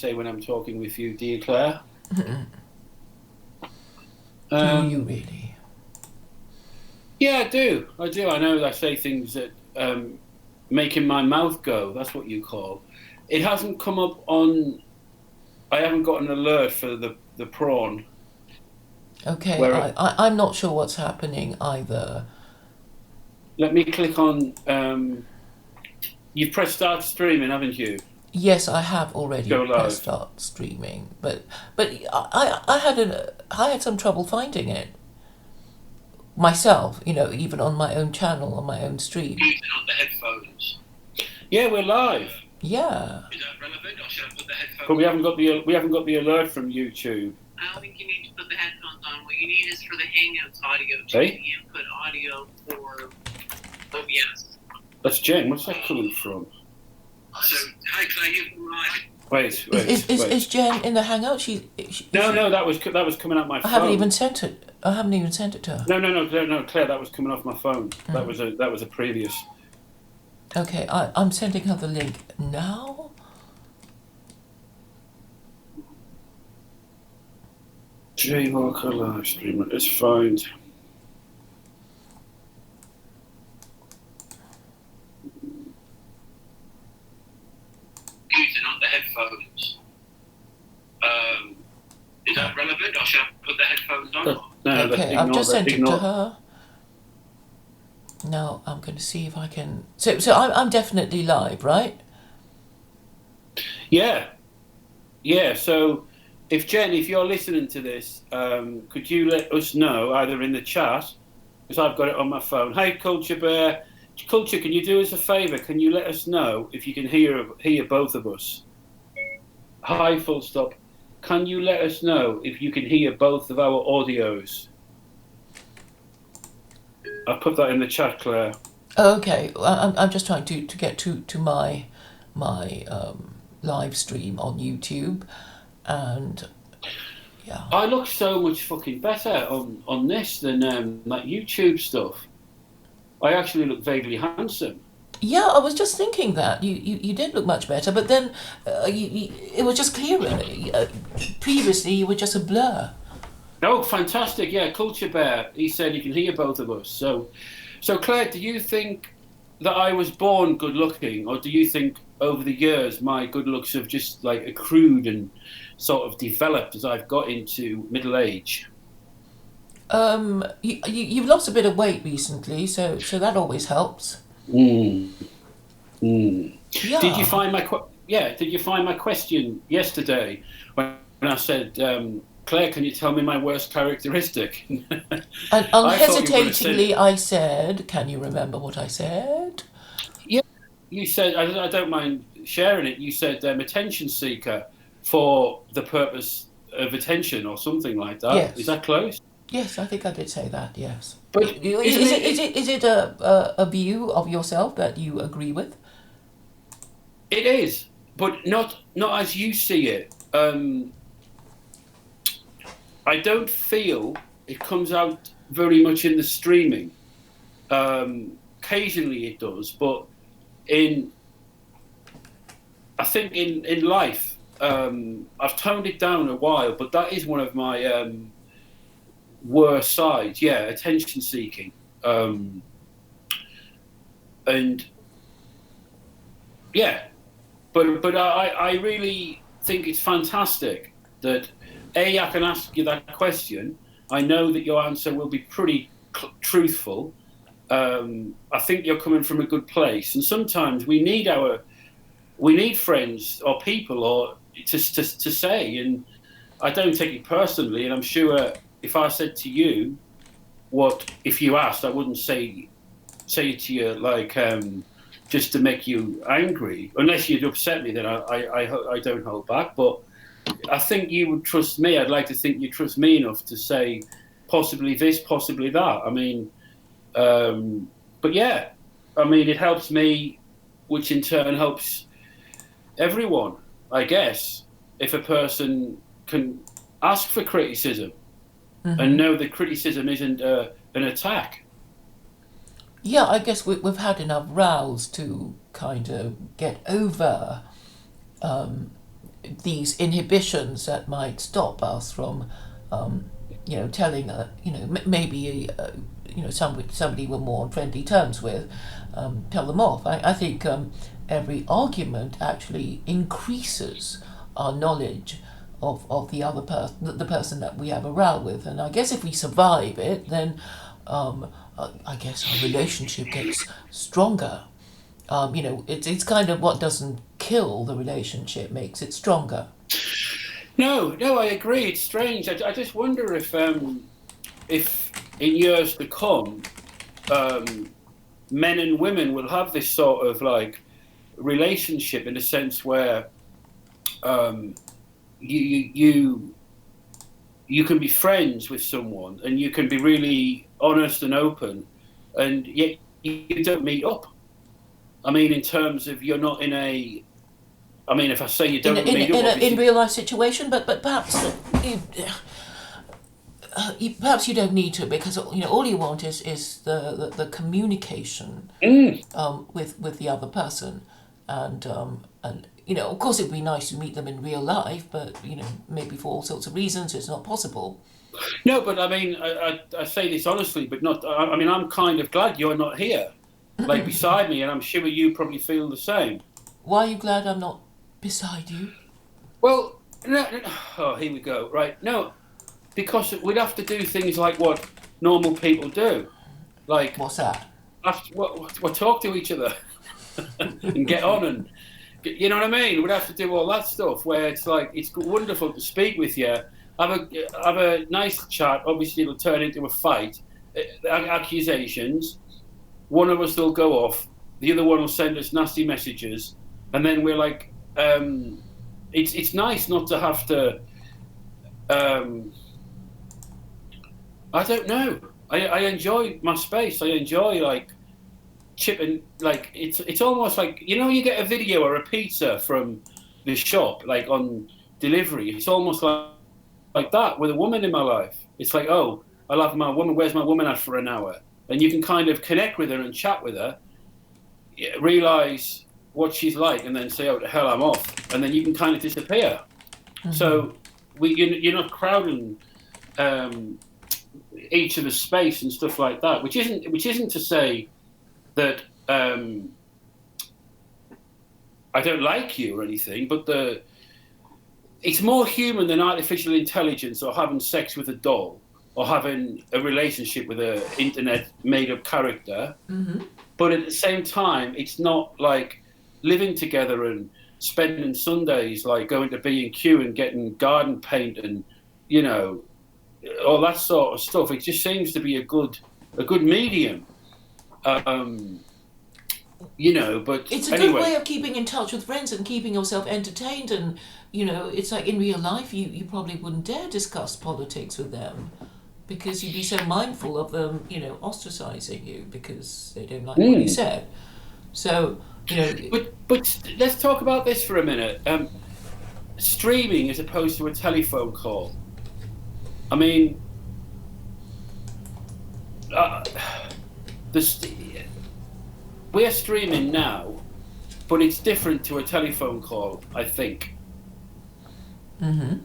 say when I'm talking with you, dear Claire. Do you really? Yeah, I do. I know that I say things that making my mouth go. That's what you call. It hasn't come up on. I haven't got an alert for the prawn. Okay, I'm not sure what's happening either. Let me click on. You've pressed start streaming, haven't you? Yes, I have already pressed start streaming, but I had some trouble finding it myself. You know, even on my own channel, on my own stream. On the headphones. Yeah, we're live. Yeah. Is that relevant, or should I put the headphones? But we haven't got the alert from YouTube. I don't think you need to put the headphones on. What you need is for the Hangouts audio to the input audio for OBS. That's Jen. What's that coming from? So, hi Claire, you're live. Wait. Is Jen in the Hangout? No, that was coming out my phone. I haven't even sent it to her. No, Claire, that was coming off my phone. That was a previous. Okay, I'm sending her the link now. Jay Walker live stream. Let's find. Using on the headphones. Is that relevant, or should I put the headphones on? No, okay, I've just sent it to her. Now I'm going to see if I can. So I'm definitely live, right? Yeah. So, if you're listening to this, could you let us know either in the chat, because I've got it on my phone. Hey, Culture Bear. Culture, can you do us a favour? Can you let us know if you can hear both of us? Hi, full stop. Can you let us know if you can hear both of our audios? I'll put that in the chat, Claire. Okay, I'm just trying to get to my live stream on YouTube, and yeah. I look so much fucking better on this than that YouTube stuff. I actually look vaguely handsome. Yeah, I was just thinking that you did look much better, but then it was just clearer. Previously, you were just a blur. Oh, fantastic! Yeah, Culture Bear. He said he can hear both of us. So Claire, do you think that I was born good looking, or do you think over the years my good looks have just like accrued and sort of developed as I've got into middle age? You've lost a bit of weight recently, so that always helps. Yeah. Yeah. Did you find my question yesterday when I said, Claire, can you tell me my worst characteristic? And unhesitatingly, I said, can you remember what I said? Yeah, you said, I don't mind sharing it, you said attention seeker for the purpose of attention or something like that. Yes. Is that close? Yes, I think I did say that, yes. But is it a view of yourself that you agree with? It is, but not as you see it. I don't feel it comes out very much in the streaming. Occasionally it does, but I think in life, I've toned it down a while, but that is one of my worst sides. Yeah, attention seeking. And yeah, but I really think it's fantastic that I can ask you that question. I know that your answer will be pretty truthful. I think you're coming from a good place, and sometimes we need friends or people or to say. And I don't take it personally. And I'm sure if I said to you, if you asked, I wouldn't say it to you like just to make you angry, unless you'd upset me. Then I don't hold back, but. I think you would trust me. I'd like to think you trust me enough to say possibly this, possibly that. I mean, but yeah, I mean, it helps me, which in turn helps everyone, I guess, if a person can ask for criticism and know that criticism isn't an attack. Yeah, I guess we've had enough rows to kind of get over these inhibitions that might stop us from, telling, maybe, somebody we're more on friendly terms with, tell them off. I think every argument actually increases our knowledge of the other person, the person that we have a row with. And I guess if we survive it, then I guess our relationship gets stronger. It's kind of what doesn't kill the relationship makes it stronger. No, I agree. It's strange. I just wonder if in years to come, men and women will have this sort of like relationship in a sense where you can be friends with someone and you can be really honest and open, and yet you don't meet up. I mean, in terms of you're not in a. I mean, if I say you don't meet up in real life situation, but perhaps perhaps you don't need to, because all you want is the communication with the other person, and of course it'd be nice to meet them in real life, but maybe for all sorts of reasons it's not possible. No, but I mean, I say this honestly, but not. I mean, I'm kind of glad you're not here, like beside me, and I'm sure you probably feel the same. Why are you glad I'm not beside you? Well, no, oh, here we go. Right, no, because we'd have to do things like what normal people do, like what's that? We'll talk to each other and get on, and you know what I mean. We'd have to do all that stuff where it's like it's wonderful to speak with you. Have a nice chat. Obviously, it'll turn into a fight. Accusations. One of us will go off. The other one will send us nasty messages, and then we're like, it's nice not to have to. I don't know. I enjoy my space. I enjoy like chipping. Like it's almost like you get a video or a pizza from the shop like on delivery. It's almost like that with a woman in my life. It's like, oh, I love my woman. Where's my woman at for an hour? And you can kind of connect with her and chat with her, realize what she's like, and then say, oh, the hell, I'm off. And then you can kind of disappear. Mm-hmm. So you're not crowding each other's space and stuff like that, which isn't to say that I don't like you or anything, but it's more human than artificial intelligence or having sex with a doll or having a relationship with an internet made-up character. Mm-hmm. But at the same time, it's not like living together and spending Sundays like going to B&Q and getting garden paint and, all that sort of stuff. It just seems to be a good medium. But it's a good way of keeping in touch with friends and keeping yourself entertained. And, it's like in real life, you probably wouldn't dare discuss politics with them because you'd be so mindful of them, ostracizing you because they don't like what you said. So, But let's talk about this for a minute. Streaming as opposed to a telephone call. I mean, we're streaming now, but it's different to a telephone call, I think. Mm-hmm.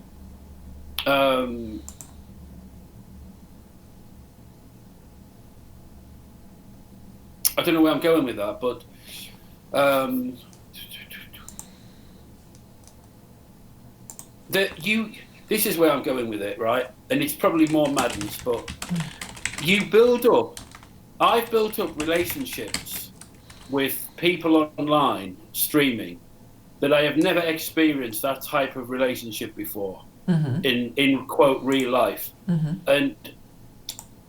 I don't know where I'm going with that, but this is where I'm going with it, right? And it's probably more madness, but I've built up relationships with people online streaming that I have never experienced that type of relationship before in quote real life. Mm-hmm. And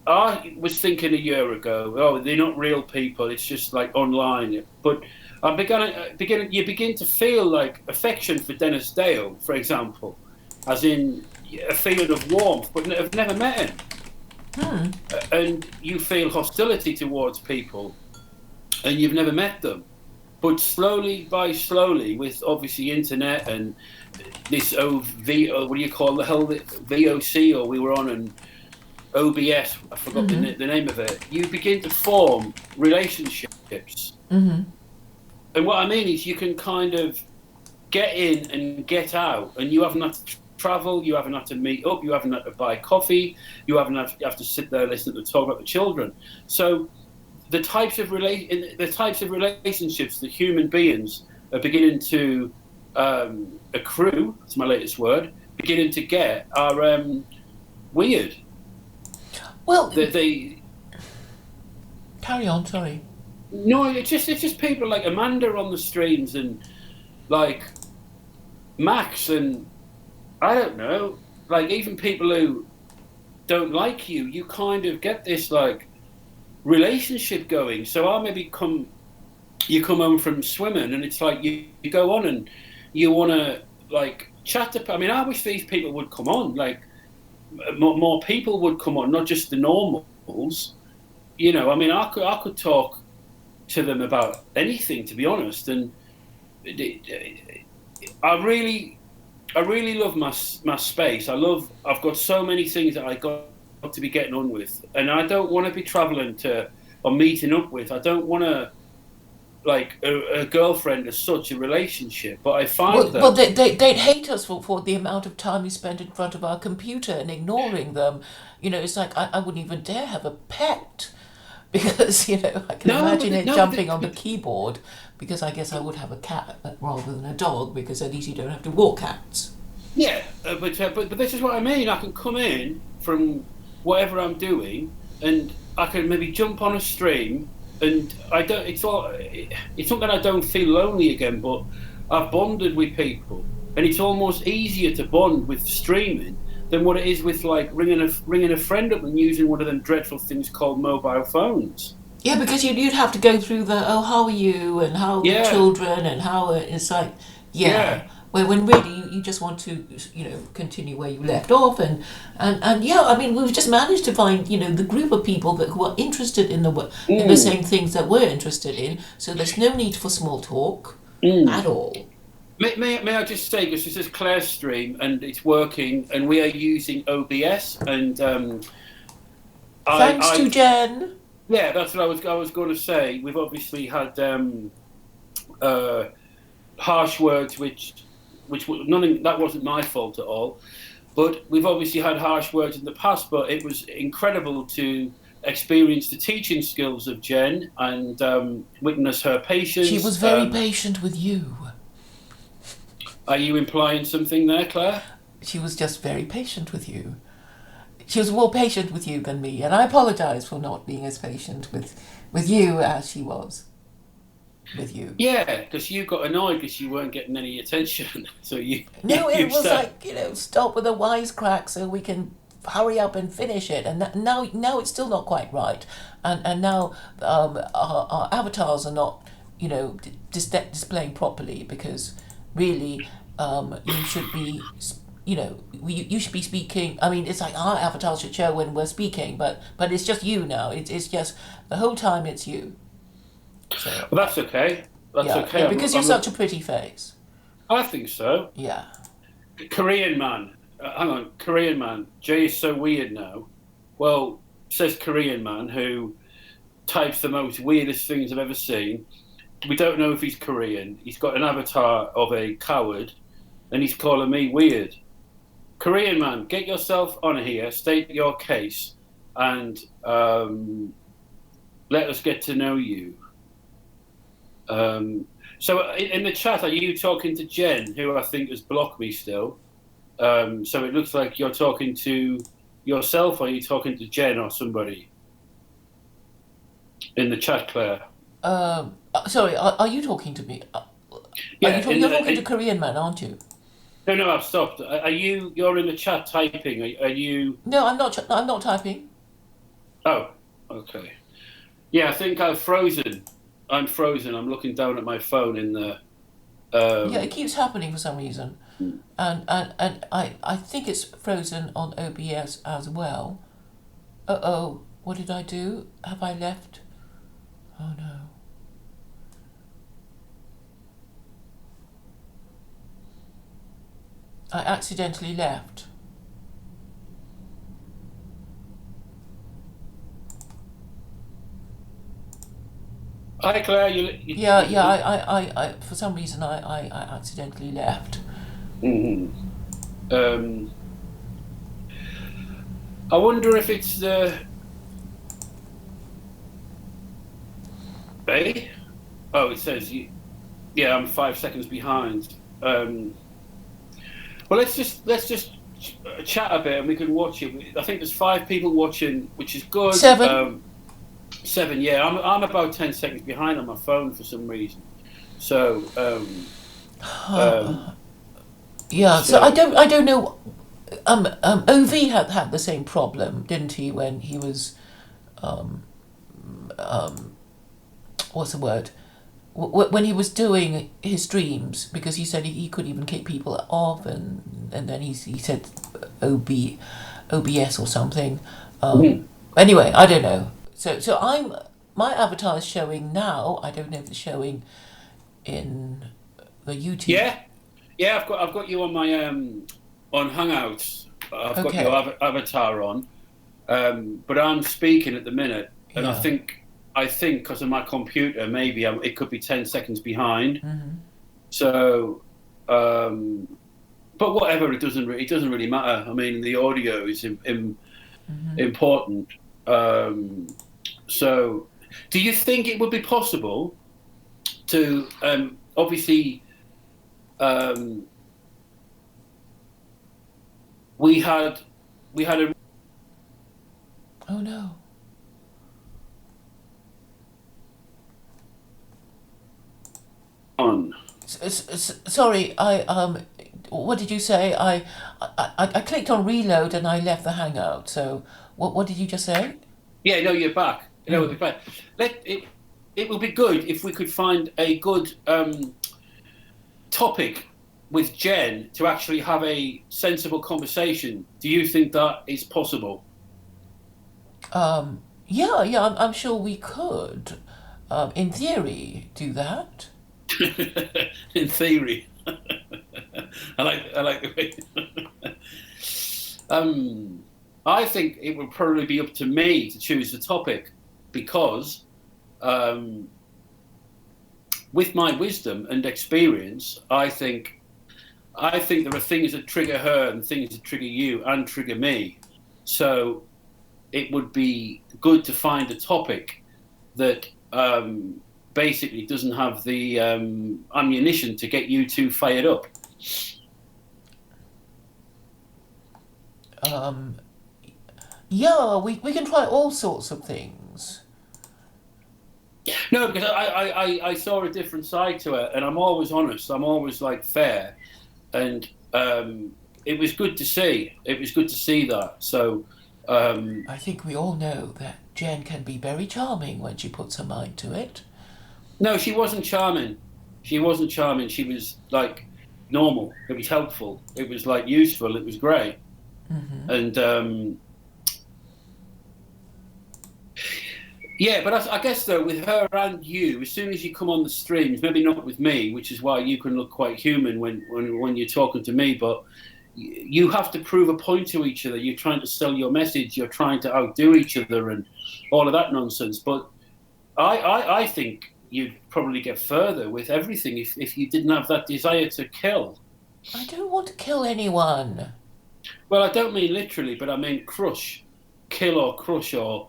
I was thinking a year ago, oh, they're not real people, it's just like online. But you begin to feel like affection for Dennis Dale, for example, as in a feeling of warmth, but I've never met him. And you feel hostility towards people, and you've never met them. But slowly, with obviously internet and this VOC, or we were on an OBS, I forgot the name of it, you begin to form relationships. Mm-hmm. And what I mean is you can kind of get in and get out, and you haven't had to travel, you haven't had to meet up, you haven't had to buy coffee, you have to sit there listening to talk about the children. So the types of relationships that human beings are beginning to accrue, that's my latest word, beginning to get are weird. Well, they carry on. Sorry. No, it's just people like Amanda on the streams and like Max and I don't know, like even people who don't like you. You kind of get this like relationship going. So I maybe you come home from swimming and it's like you go on and you want to like chat to. I mean, I wish these people would come on. Like more people would come on, not just the normals. You know, I mean, I could talk to them about anything, to be honest. And I really love my space. I've got so many things that I got to be getting on with, and I don't want to be traveling to or meeting up with. I don't want to like a girlfriend as such, a relationship. But I find that they'd hate us for the amount of time we spend in front of our computer and ignoring them. You know, it's like I wouldn't even dare have a pet. Because, you know, I can imagine it jumping on the keyboard, because I guess I would have a cat rather than a dog, because at least you don't have to walk cats. Yeah, but this is what I mean. I can come in from whatever I'm doing, and I can maybe jump on a stream, and I don't. It's not that I don't feel lonely again, but I've bonded with people, and it's almost easier to bond with streaming than what it is with like ringing a friend up and using one of them dreadful things called mobile phones. Yeah, because you'd have to go through the how are you and how are the children and how it's like when really you just want to continue where you left off and yeah, I mean we've just managed to find the group of people who are interested in the same things that we're interested in, so there's no need for small talk at all. May I just say, because this is Claire's stream and it's working, and we are using OBS, and thanks to Jen. Yeah, that's what I was going to say. We've obviously had harsh words, which nothing that wasn't my fault at all, but we've obviously had harsh words in the past. But it was incredible to experience the teaching skills of Jen and witness her patience. She was very patient with you. Are you implying something there, Claire? She was just very patient with you. She was more patient with you than me, and I apologise for not being as patient with you as she was with you. Yeah, because you got annoyed because you weren't getting any attention. So you. No, it was like stop with a wisecrack so we can hurry up and finish it. And now it's still not quite right, and now our avatars are not displaying properly, because really you should be. You should be speaking. I mean, it's like our avatar should show when we're speaking, but it's just you now. It's just the whole time it's you. So, well, that's okay. That's okay. Yeah, because you're such a pretty face. I think so. Yeah. Korean man. Hang on, Korean man. Jay is so weird now. Well, says Korean man who types the most weirdest things I've ever seen. We don't know if he's Korean. He's got an avatar of a coward, and he's calling me weird. Korean man, get yourself on here, state your case, and let us get to know you. So in the chat, are you talking to Jen, who I think has blocked me still? So it looks like you're talking to yourself, or are you talking to Jen or somebody? In the chat, Claire. Sorry, are you talking to me? You're talking to Korean man, aren't you? No, I've stopped. You're in the chat typing. Are you? No, I'm not. I'm not typing. Oh, okay. Yeah, I think I've frozen. I'm frozen. I'm looking down at my phone in the. Yeah, it keeps happening for some reason, and I think it's frozen on OBS as well. Oh, what did I do? Have I left? Oh no. I accidentally left. Hi, Claire. Yeah. I for some reason I accidentally left. Mhm. Um, I wonder if it's the. Eh? Oh, it says you. Yeah, I'm 5 seconds behind. Well, let's just chat a bit and we can watch it. I think there's 5 people watching, which is good. 7. 7, yeah. I'm about 10 seconds behind on my phone for some reason. So um, Yeah. So so I don't know. Ov had the same problem, didn't he, when he was what's the word? When he was doing his streams, because he said he could even kick people off, and then he said OBS or something. mhm. Anyway, I don't know. So my avatar is showing now. I don't know if it's showing in the YouTube. Yeah. I've got you on my on Hangouts. I've got your Okay. avatar on, but I'm speaking at the minute, and I Yeah. think because of my computer, maybe it could be 10 seconds behind. Mm-hmm. So, but whatever, it doesn't really matter. I mean, the audio is Mm-hmm. important. So, do you think it would be possible to obviously um, we had a Oh no. on. Sorry, what did you say? I clicked on reload and I left the hangout. So what did you just say? Yeah, no, you're back. No, it'll be back. It would be good if we could find a good topic with Jen to actually have a sensible conversation. Do you think that is possible? Yeah, I'm sure we could, in theory, do that. In theory. I like the way. um, I think it would probably be up to me to choose the topic because, um, with my wisdom and experience, I think there are things that trigger her and things that trigger you and trigger me. So it would be good to find a topic that basically doesn't have the ammunition to get you too fired up. Yeah, we can try all sorts of things. No, because I saw a different side to it, and I'm always honest. I'm always like fair, and it was good to see. It was good to see that. So I think we all know that Jen can be very charming when she puts her mind to it. no, she wasn't charming. She wasn't charming. She was like normal. It was helpful. It was like useful. It was great. Mm-hmm. And yeah, but I guess though with her and you, as soon as you come on the streams, maybe not with me, which is why you can look quite human when you're talking to me, but you have to prove a point to each other. You're trying to sell your message. You're trying to outdo each other and all of that nonsense. But I think you'd probably get further with everything if you didn't have that desire to kill. I don't want to kill anyone. Well, I don't mean literally, but I mean crush, kill or crush or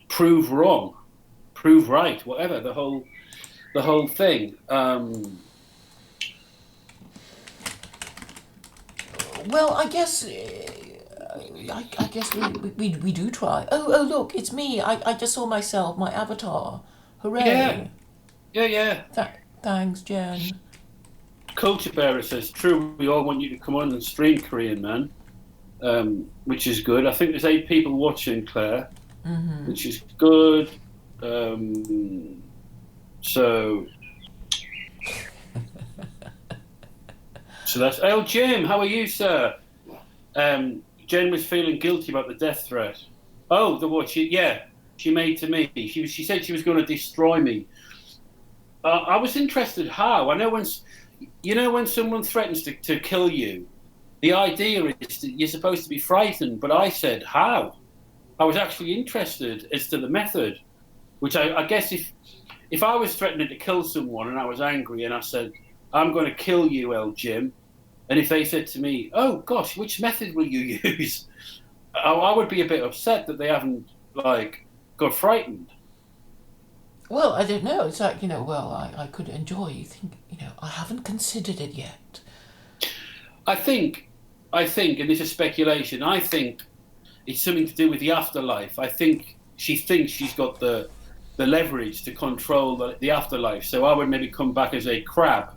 prove wrong, prove right, whatever the whole thing. Well, I guess. I guess we do try. Oh look, it's me. I just saw myself, my avatar. Yeah, Hooray! yeah. Thanks, Jen. Culture Bearer says, "True, we all want you to come on and stream Korean, man," which is good. I think there's 8 people watching, Claire, which is good. So that's. Oh, Jim, how are you, sir? Jen was feeling guilty about the death threat. Oh, the what? She made to me. She said she was going to destroy me. I was interested how. I know when someone threatens to kill you, the idea is that you're supposed to be frightened. But I said how. I was actually interested as to the method. Which I guess if I was threatening to kill someone and I was angry and I said, I'm going to kill you, El Jim, and if they said to me, oh gosh, which method will you use? I would be a bit upset that they haven't got frightened. Well, I don't know. It's like, well, I could enjoy. You think, I haven't considered it yet. I think, and this is speculation, I think it's something to do with the afterlife. I think she thinks she's got the leverage to control the afterlife. So I would maybe come back as a crab,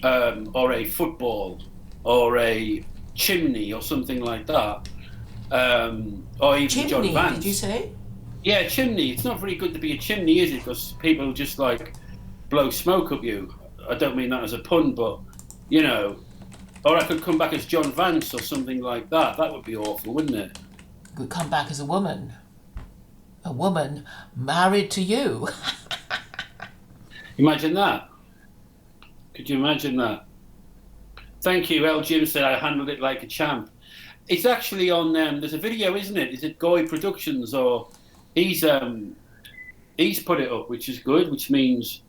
or a football, or a chimney, or something like that. Or even Chimney, John Vance. Did you say? Yeah, chimney. It's not very good to be a chimney, is it? Because people just blow smoke up you. I don't mean that as a pun, but or I could come back as John Vance or something like that. That would be awful, wouldn't it? You could come back as a woman. A woman married to you. Imagine that. Could you imagine that? Thank you. El Jim said I handled it like a champ. It's actually on. There's a video, isn't it? Is it Goy Productions or he's put it up, which is good. Which means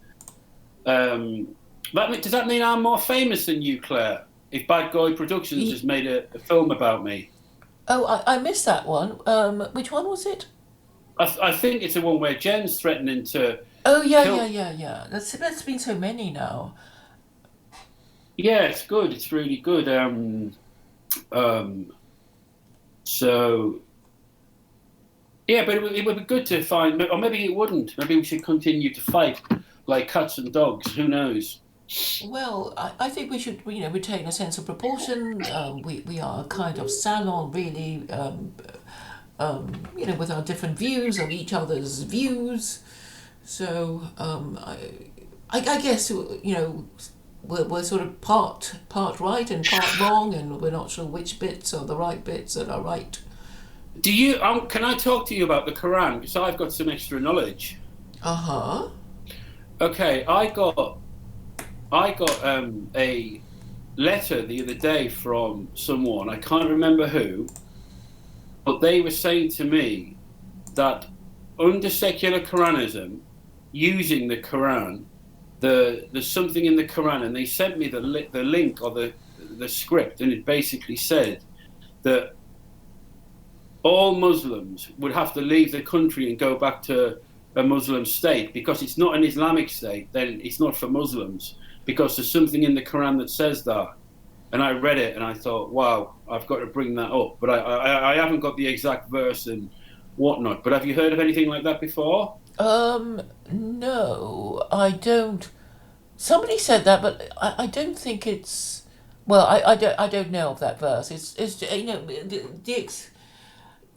does that mean I'm more famous than you, Claire? If Bad Goy Productions has made a film about me. Oh, I missed that one. Which one was it? I think it's the one where Jen's threatening to. Oh yeah. That's been so many now. Yeah, it's good. It's really good. So, yeah, but it would be good to find, or maybe it wouldn't. Maybe we should continue to fight like cats and dogs. Who knows? Well, I think we should, retain a sense of proportion. We are a kind of salon, really, with our different views of each other's views. So, I guess, we're sort of part right and part wrong, and we're not sure which bits are the right bits that are right. Do you? Can I talk to you about the Quran? Because I've got some extra knowledge. Okay, I got a letter the other day from someone, I can't remember who, but they were saying to me that under secular Quranism, using the Quran, there's something in the Quran, and they sent me the link or the script, and it basically said that all Muslims would have to leave the country and go back to a Muslim state, because it's not an Islamic state, then it's not for Muslims, because there's something in the Quran that says that. And I read it and I thought, wow, I've got to bring that up. But I haven't got the exact verse and whatnot. But have you heard of anything like that before? No, I don't. Somebody said that, but I don't think it's. Well, I don't know of that verse. It's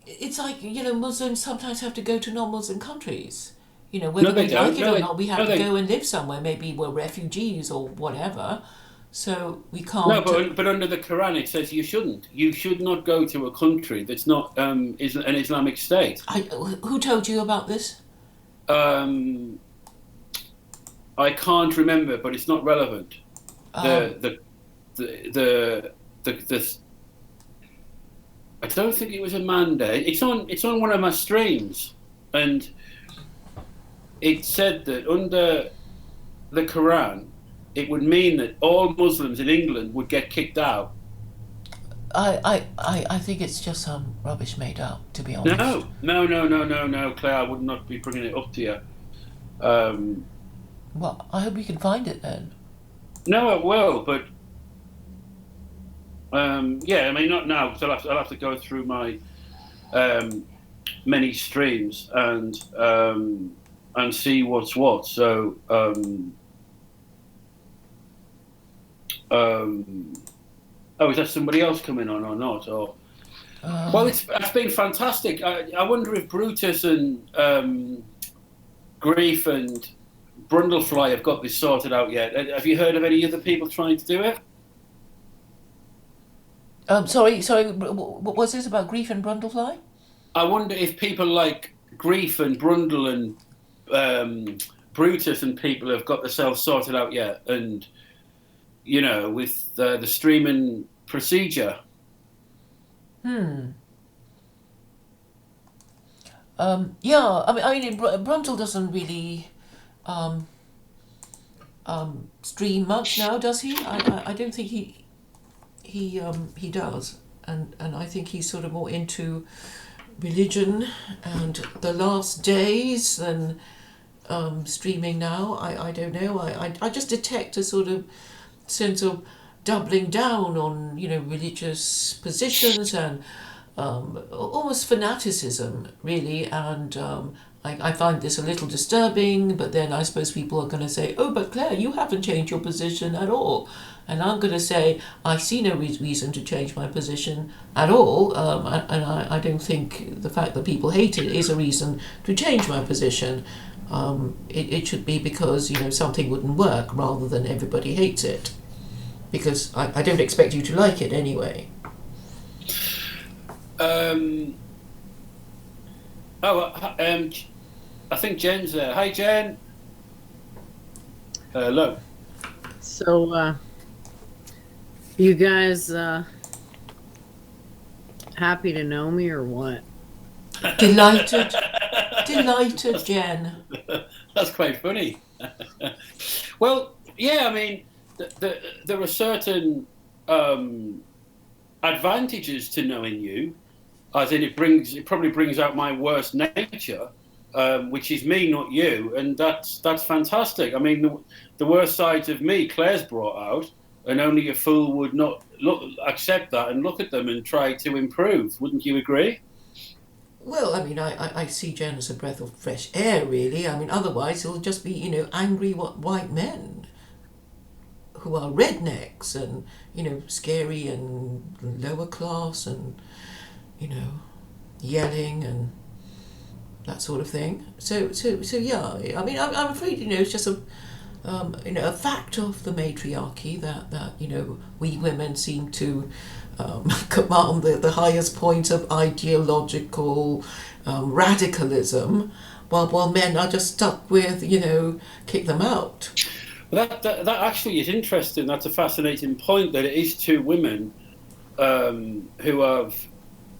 it's like, Muslims sometimes have to go to non-Muslim countries. Whether we like it or not, we have to go and live somewhere. Maybe we're refugees or whatever. So we can't. No, but under the Quran it says you shouldn't. You should not go to a country that's not an Islamic state. Who told you about this? I can't remember, but it's not relevant. The I don't think it was a mandate. It's on one of my streams, and it said that under the Quran, it would mean that all Muslims in England would get kicked out. I think it's just some rubbish made up, to be honest. No, Claire, I would not be bringing it up to you. Well, I hope we can find it then. No, I will, but yeah, I mean, not now, because I'll have to go through my many streams and see what's what. So, is that somebody else coming on or not? Or well, it's been fantastic. I wonder if Brutus and Grief and Brundlefly have got this sorted out yet. Have you heard of any other people trying to do it? Sorry. What was this about Grief and Brundlefly? I wonder if people like Grief and Brundle and Brutus and people have got themselves sorted out yet, and with the streaming procedure. Yeah, I mean, Brundle doesn't really stream much now, does he? I don't think he does, and I think he's sort of more into religion and the last days than streaming now. I don't know. I just detect a sort of sense of doubling down on religious positions and almost fanaticism, really. And I find this a little disturbing, but then I suppose people are going to say, oh, but Claire, you haven't changed your position at all. And I'm going to say, I see no reason to change my position at all. And I don't think the fact that people hate it is a reason to change my position. It should be because, something wouldn't work rather than everybody hates it. Because I don't expect you to like it anyway. I think Jen's there. Hi, Jen. Hello. So, you guys happy to know me or what? Delighted, Jen. That's quite funny. Well, yeah, I mean, there are certain advantages to knowing you, as in it probably brings out my worst nature, which is me, not you, and that's fantastic. I mean, the worst sides of me, Claire's brought out, and only a fool would not accept that and look at them and try to improve. Wouldn't you agree? Well, I mean, I see Jen as a breath of fresh air, really. I mean, otherwise it'll just be, angry white men who are rednecks and, scary and lower class and, yelling and that sort of thing. So yeah. I mean, I'm afraid, it's just a fact of the matriarchy that we women seem to command the highest point of ideological radicalism, while men are just stuck with, kick them out. That actually is interesting. That's a fascinating point, that it is two women who have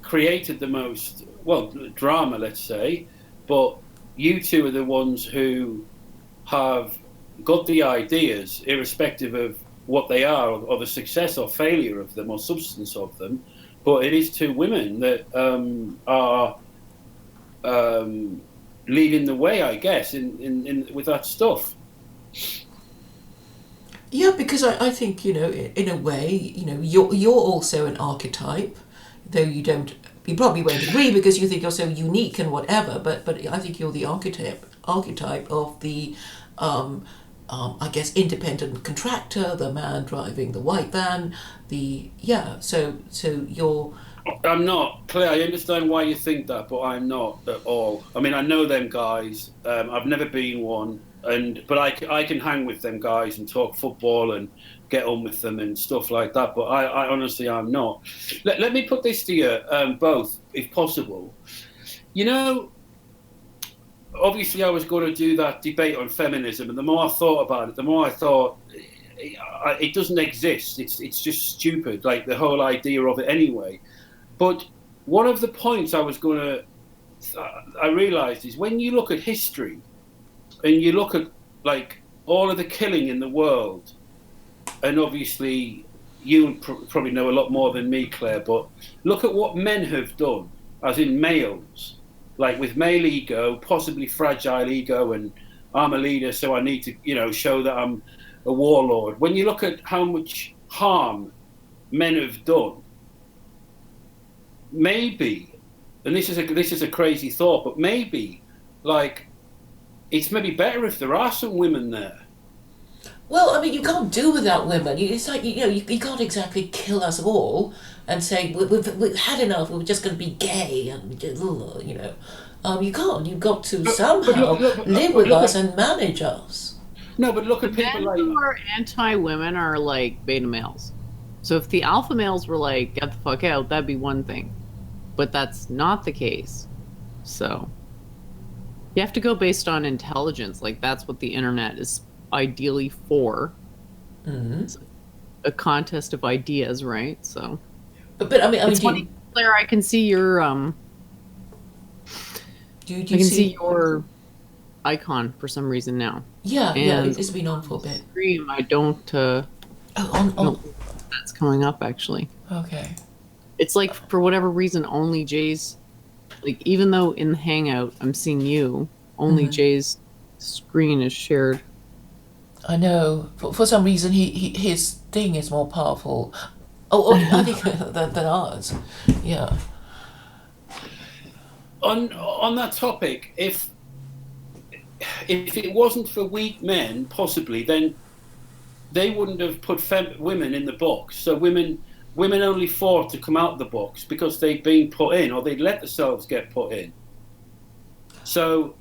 created the most, drama, let's say, but you two are the ones who have got the ideas, irrespective of what they are, or the success or failure of them, or substance of them. But it is two women that are leading the way, I guess, in with that stuff. Yeah, because I think, in a way, you're also an archetype, though you probably won't agree because you think you're so unique and whatever, but I think you're the archetype of the, I guess, independent contractor, the man driving the white van, so you're... I'm not. Claire, I understand why you think that, but I'm not at all. I mean, I know them guys. I've never been one. But I can hang with them guys and talk football and get on with them and stuff like that. But I honestly, I'm not. Let me put this to you both, if possible. Obviously, I was going to do that debate on feminism, and the more I thought about it, the more I thought it doesn't exist. It's just stupid, like the whole idea of it anyway. But one of the points I realised is when you look at history, and you look at like all of the killing in the world, and obviously you probably know a lot more than me, Claire, but look at what men have done, as in males, like with male ego, possibly fragile ego, and I'm a leader, so I need to, show that I'm a warlord. When you look at how much harm men have done, maybe, and this is a crazy thought, but maybe, like, it's maybe better if there are some women there. Well, I mean, you can't do without women. It's like, you can't exactly kill us all and say, we've had enough, we're just going to be gay, and, you can't. You've got to somehow live with us and manage us. No, but look at people Men who are anti-women are like beta males. So if the alpha males were like, get the fuck out, that'd be one thing. But that's not the case. So... you have to go based on intelligence. Like, that's what the internet is ideally for. Mm-hmm. It's a contest of ideas, right? So, but I mean, it's funny, Claire. I can see your Do I you can see see? your icon for some reason now. Yeah, And it's been on for a bit. stream, I don't Oh, I don't think that's coming up actually. okay. It's like for whatever reason only Jay's, like, even though in the Hangout I'm seeing you, only Jay's screen is shared. I know. For some reason, his thing is more powerful. I think than ours. Yeah. On that topic, if it wasn't for weak men, possibly, then they wouldn't have put women in the box. So women only fought to come out of the box because they'd been put in, or they'd let themselves get put in. So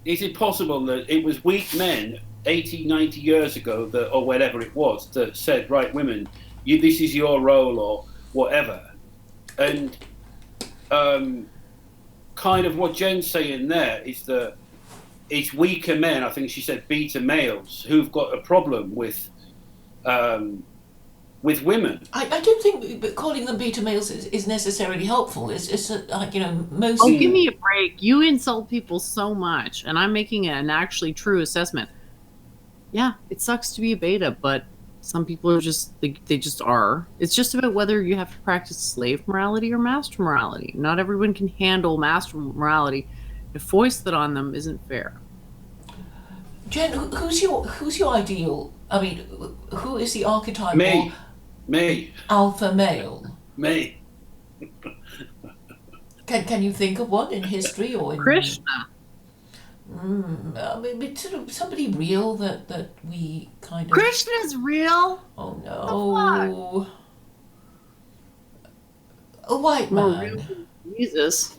is it possible that it was weak men 80, 90 years ago, that, or whatever it was, that said, right, women, this is your role, or whatever? And kind of what Jen's saying there is that it's weaker men, I think she said beta males, who've got a problem with women. I don't think calling them beta males is necessarily helpful. It's like, most. Oh, give me a break. You insult people so much, and I'm making an actually true assessment. Yeah, it sucks to be a beta, but some people are just, they just are. It's just about whether you have to practice slave morality or master morality. Not everyone can handle master morality. To foist that on them isn't fair. Jen, who's your ideal? I mean, who is the archetype? Me. Alpha male. Me. Can you think of one in history or in Krishna? Maybe sort of somebody real that we kind of. Krishna's real. Oh no. A white More man. real than Jesus.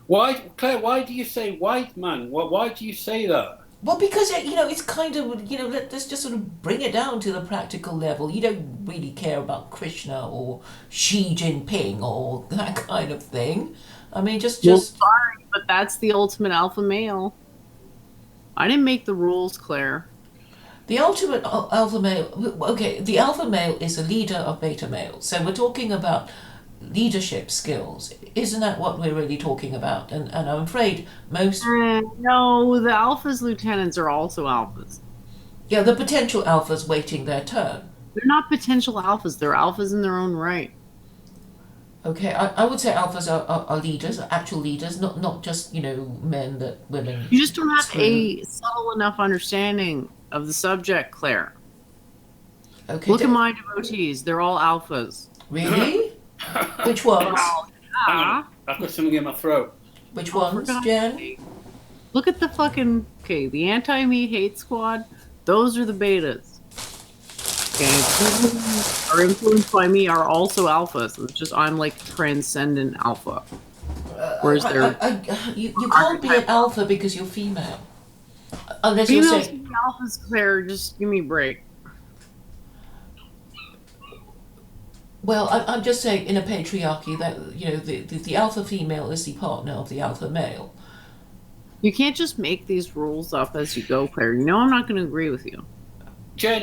Why, Claire? Why do you say white man? Why do you say that? Well, because it's kind of let's just sort of bring it down to the practical level. You don't really care about Krishna or Xi Jinping or that kind of thing. I mean, just. Well, sorry, but that's the ultimate alpha male. I didn't make the rules, Claire. The ultimate alpha male. Okay, the alpha male is a leader of beta males. So we're talking about leadership skills. Isn't that what we're really talking about? And I'm afraid most. No, the alphas lieutenants are also alphas. Yeah, the potential alphas waiting their turn. They're not potential alphas. They're alphas in their own right. Okay, I would say alphas are leaders, actual leaders, not just, men that women. You just don't have screw. a subtle enough understanding of the subject, Claire. Okay. Look at my devotees. They're all alphas. Really? Which ones? Hang on, I've got something in my throat. Which ones, Jen? Look at the fucking, the anti-me hate squad. Those are the betas. Okay, people who are influenced by me are also alphas. It's just I'm like transcendent alpha. Whereas you can't be an alpha because you're female. Unless you're females saying. can be alphas, Claire. Just give me a break. Well, I'm just saying in a patriarchy that the alpha female is the partner of the alpha male. You can't just make these rules up as you go, Claire. You know I'm not going to agree with you. Jen,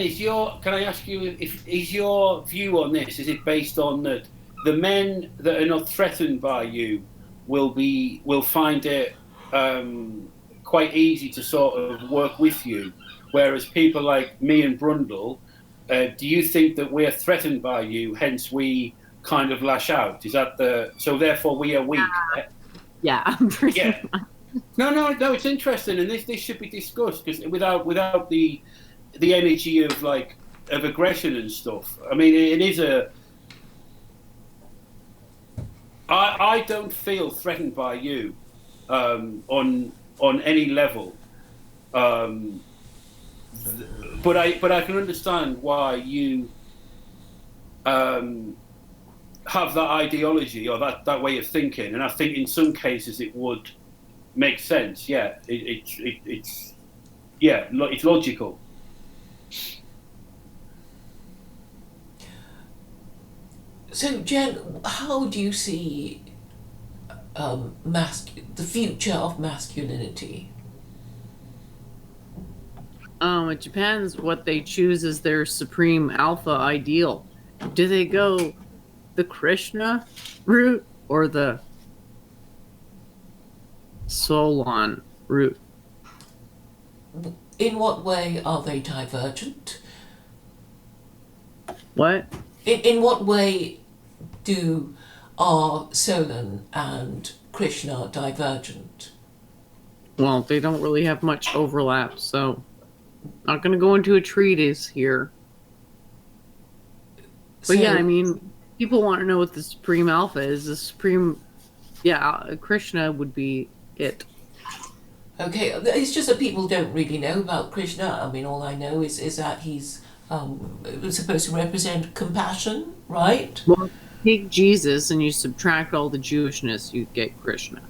can I ask you, is your view on this, is it based on that the men that are not threatened by you will find it quite easy to sort of work with you, whereas people like me and Brundle, do you think that we're threatened by you, hence we kind of lash out? Is that so therefore we are weak? Yeah, I'm pretty much. No, it's interesting, and this should be discussed, because without the energy of aggression and stuff. I mean, it is I don't feel threatened by you on any level, but I can understand why you have that ideology or that way of thinking, and I think in some cases it would make sense. Yeah, it's logical. So, Jen, how do you see the future of masculinity? It depends what they choose as their supreme alpha ideal. Do they go the Krishna route or the Solon root. In what way are they divergent? What? In what way are Solon and Krishna divergent? Well, they don't really have much overlap, so not going to go into a treatise here. But yeah, I mean, people want to know what the Supreme Alpha is. The Supreme, yeah, Krishna would be it. Okay, it's just that people don't really know about Krishna. I mean, all I know is that he's supposed to represent compassion, right? Well, take Jesus and you subtract all the Jewishness, you get Krishna.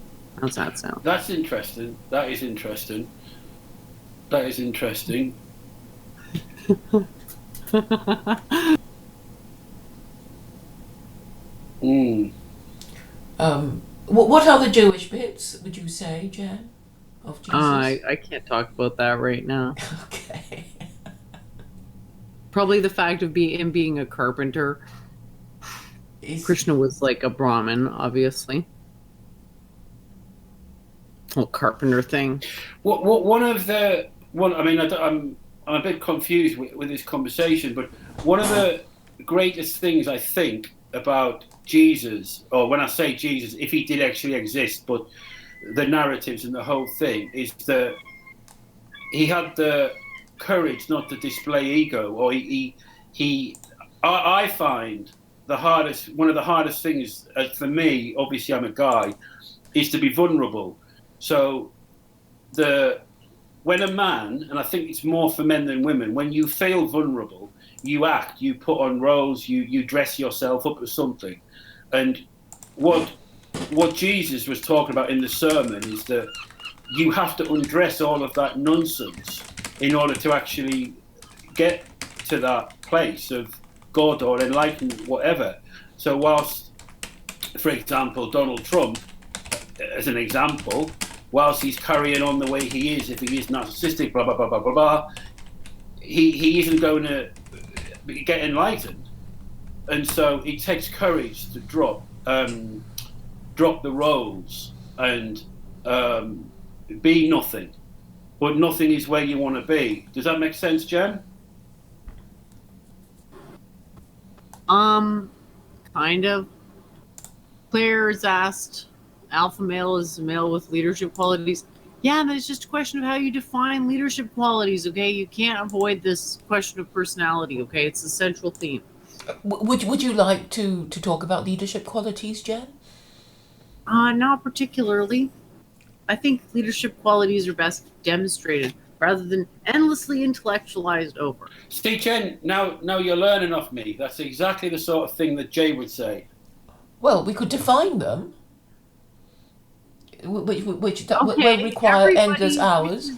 How's that sound? That's interesting. That is interesting. That is interesting. What are the Jewish bits, would you say, Jen, of Jesus? I can't talk about that right now. Okay. Probably the fact of him being a carpenter. Krishna was like a Brahmin, obviously. Whole carpenter thing. I mean, I'm a bit confused with this conversation, but one of the greatest things I think about Jesus, or when I say Jesus, if he did actually exist, but the narratives and the whole thing, is that he had the courage not to display ego, or I find one of the hardest things for me, obviously I'm a guy, is to be vulnerable. So when a man, and I think it's more for men than women, when you feel vulnerable, you act, you put on roles, you dress yourself up as something. And what Jesus was talking about in the sermon is that you have to undress all of that nonsense in order to actually get to that place of God or enlightenment, whatever. So whilst, for example, Donald Trump, as an example, whilst he's carrying on the way he is, if he is narcissistic, blah, blah, blah, blah, blah, blah, he isn't going to get enlightened. And so it takes courage to drop the roles and be nothing. But nothing is where you want to be. Does that make sense, Jen? Kind of. Claire has asked, alpha male is a male with leadership qualities. Yeah, and it's just a question of how you define leadership qualities, okay? You can't avoid this question of personality, okay? It's the central theme. Would you like to talk about leadership qualities, Jen? Not particularly. I think leadership qualities are best demonstrated rather than endlessly intellectualized over. See, Jen, now you're learning off me. That's exactly the sort of thing that Jay would say. Well, we could define them, which will require endless hours.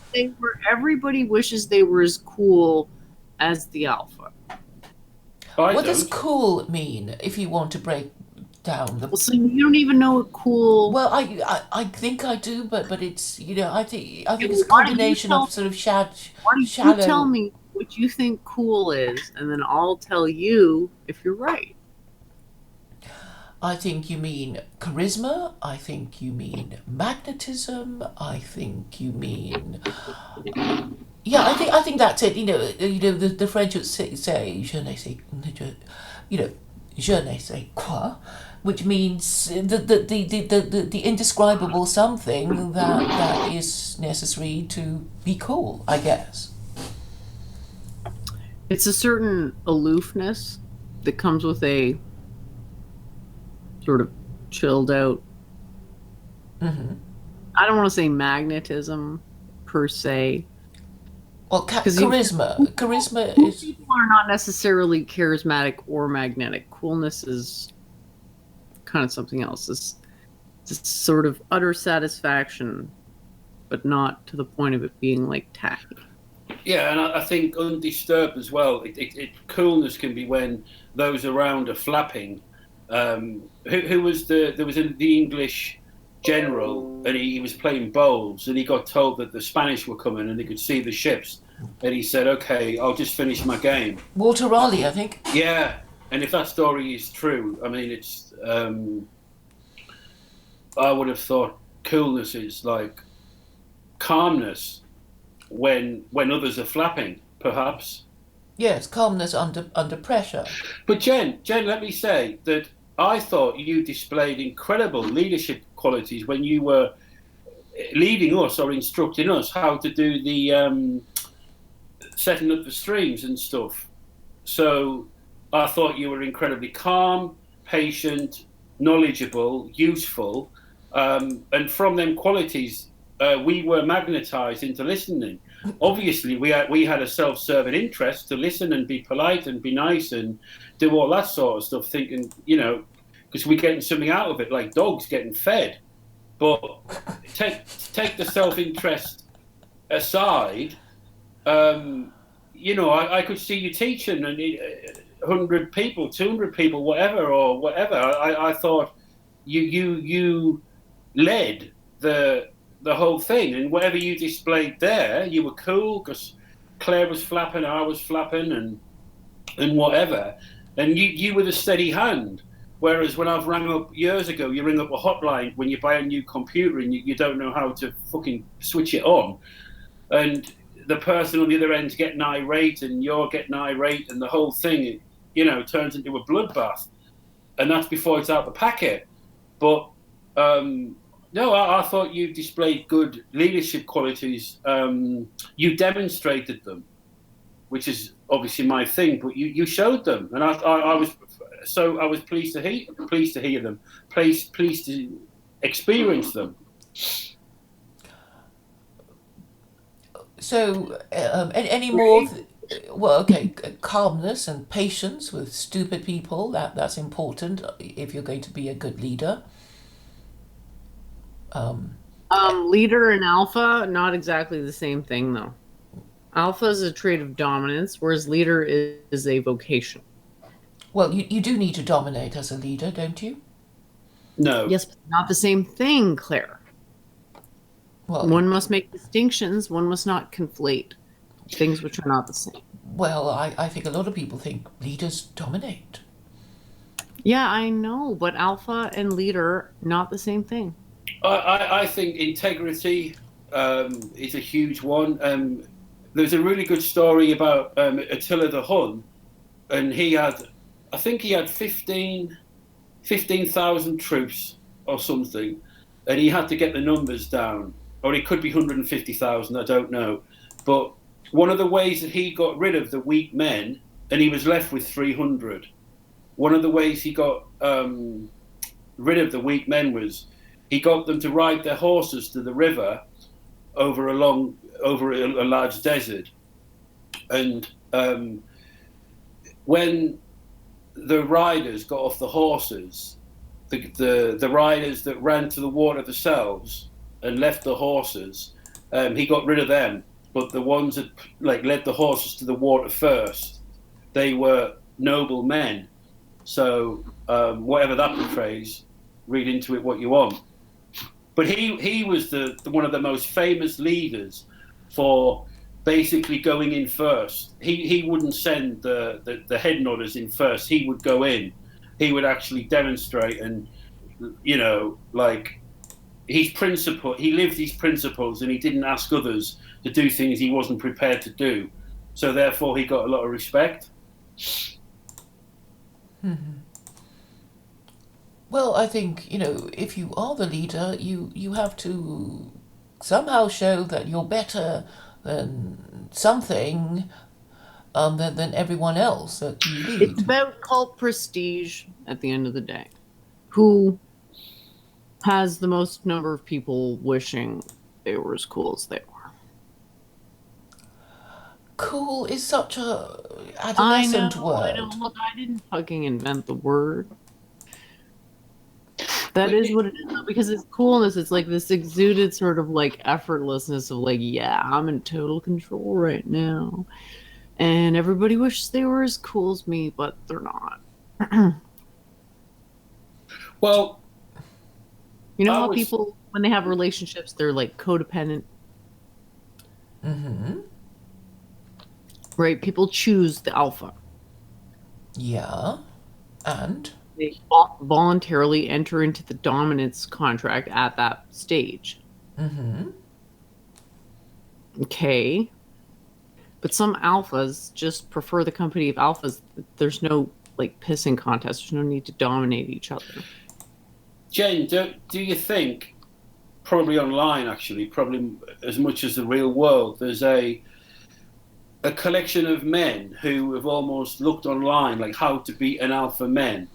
Everybody wishes they were as cool as the alpha. What does cool mean if you want to break down the... Well, so you don't even know what cool... Well, I think I do, but it's, I think it's a combination of sort of shallow... Why don't you tell me what you think cool is, and then I'll tell you if you're right. I think you mean charisma. I think you mean magnetism. I think you mean... Yeah, I think that's it. The French would say je ne sais, je ne sais quoi, which means the indescribable something that is necessary to be cool, I guess. It's a certain aloofness that comes with a sort of chilled out. Mm-hmm. I don't want to say magnetism per se. Well, charisma is... People are not necessarily charismatic or magnetic. Coolness is kind of something else. It's sort of utter satisfaction, but not to the point of it being like tacky. Yeah, and I think undisturbed as well. Coolness can be when those around are flapping. Who was there was the English general, and he was playing bowls, and he got told that the Spanish were coming and they could see the ships, and he said, okay, I'll just finish my game. Walter Raleigh, I think. Yeah, and if that story is true, I mean, it's I would have thought coolness is like calmness when others are flapping, perhaps. Yes, calmness under pressure. But Jen, let me say that I thought you displayed incredible leadership qualities when you were leading us or instructing us how to do the setting up the streams and stuff. So I thought you were incredibly calm, patient, knowledgeable, useful, and from them qualities, we were magnetized into listening. Obviously, we had a self-serving interest to listen and be polite and be nice and do all that sort of stuff, thinking, because we're getting something out of it, like dogs getting fed. But take the self-interest aside. I could see you teaching and 100 people, 200 people, whatever. I thought you led the whole thing, and whatever you displayed there, you were cool because Claire was flapping, I was flapping, and whatever, and you were the steady hand. Whereas when I've rang up years ago, you ring up a hotline when you buy a new computer and you don't know how to fucking switch it on, and the person on the other end's getting irate and you're getting irate, and the whole thing, turns into a bloodbath, and that's before it's out the packet. But no, I thought you displayed good leadership qualities. You demonstrated them, which is obviously my thing, but you showed them, and I was pleased to hear them, pleased to experience them. So, any more? Well, okay, calmness and patience with stupid people. That's important if you're going to be a good leader. Leader and alpha, not exactly the same thing, though. Alpha is a trait of dominance, whereas leader is a vocation. Well, you do need to dominate as a leader, don't you? No. Yes, but not the same thing, Claire. Well, one must make distinctions. One must not conflate things which are not the same. Well, I think a lot of people think leaders dominate. Yeah, I know, but alpha and leader, not the same thing. I think integrity is a huge one. There's a really good story about Attila the Hun, and I think he had 15,000 troops or something, and he had to get the numbers down, or it could be 150,000, I don't know. But one of the ways that he got rid of the weak men, and he was left with 300, one of the ways he got rid of the weak men was he got them to ride their horses to the river over a large desert. And when the riders got off the horses, the riders that ran to the water themselves and left the horses, he got rid of them. But the ones that led the horses to the water first, they were noble men. So whatever that portrays, read into it what you want. But he was one of the most famous leaders for basically going in first. He wouldn't send the head nodders in first. He would go in. He would actually demonstrate, and his principle. He lived these principles, and he didn't ask others to do things he wasn't prepared to do. So therefore, he got a lot of respect. Mm-hmm. Well, I think, if you are the leader, you have to somehow show that you're better than something than everyone else that you lead. It's about cult prestige at the end of the day. Who has the most number of people wishing they were as cool as they were? Cool is such a adolescent word. Look, I didn't fucking invent the word. That is what it is, though, because it's coolness. It's like this exuded sort of effortlessness of yeah, I'm in total control right now. And everybody wishes they were as cool as me, but they're not. Well, how people, when they have relationships, they're codependent. Mm-hmm. Right? People choose the alpha. Yeah. And? they voluntarily enter into the dominance contract at that stage. Mm-hmm. Okay. But some alphas just prefer the company of alphas. There's no like pissing contest. There's no need to dominate each other. Jane, do you think, probably online actually, probably as much as the real world, there's a collection of men who have almost looked online like how to be an alpha man,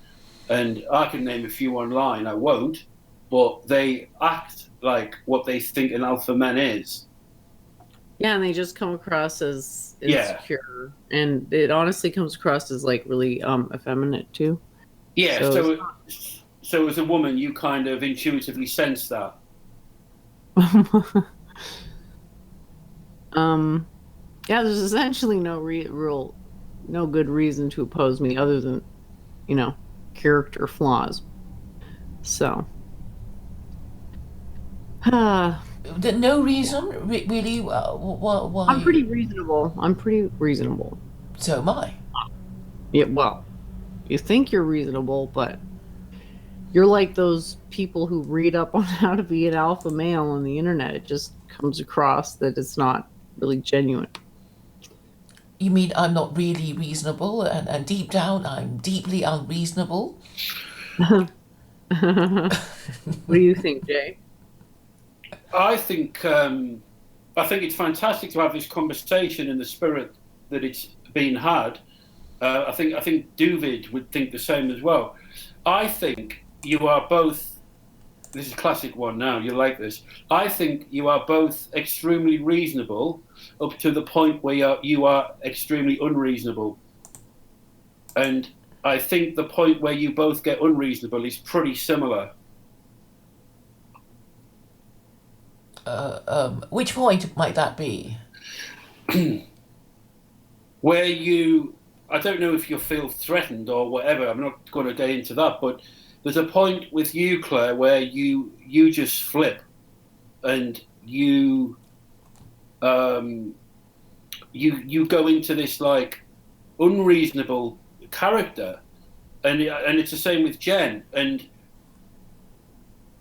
and I can name a few online. I won't, but they act like what they think an alpha man is. Yeah, and they just come across as Yeah. insecure, and it honestly comes across as like really effeminate too. Yeah. So as a woman, you kind of intuitively sense that. Yeah, there's essentially no good reason to oppose me other than, character flaws. So, No reason, really. Why? I'm pretty reasonable. So am I. Yeah, well, you think you're reasonable, but you're like those people who read up on how to be an alpha male on the internet. It just comes across that it's not really genuine. You mean I'm not really reasonable, and deep down I'm deeply unreasonable? What do you think, Jay? I think it's fantastic to have this conversation in the spirit that it's been had. I think David would think the same as well. I think you are both. This is a classic one now. You like this. I think you are both extremely reasonable up to the point where you are extremely unreasonable. And I think the point where you both get unreasonable is pretty similar. Which point might that be? Where I don't know if you feel threatened or whatever. I'm not going to get into that, but there's a point with you, Claire, where you just flip, and you go into this like unreasonable character, and it's the same with Jen, and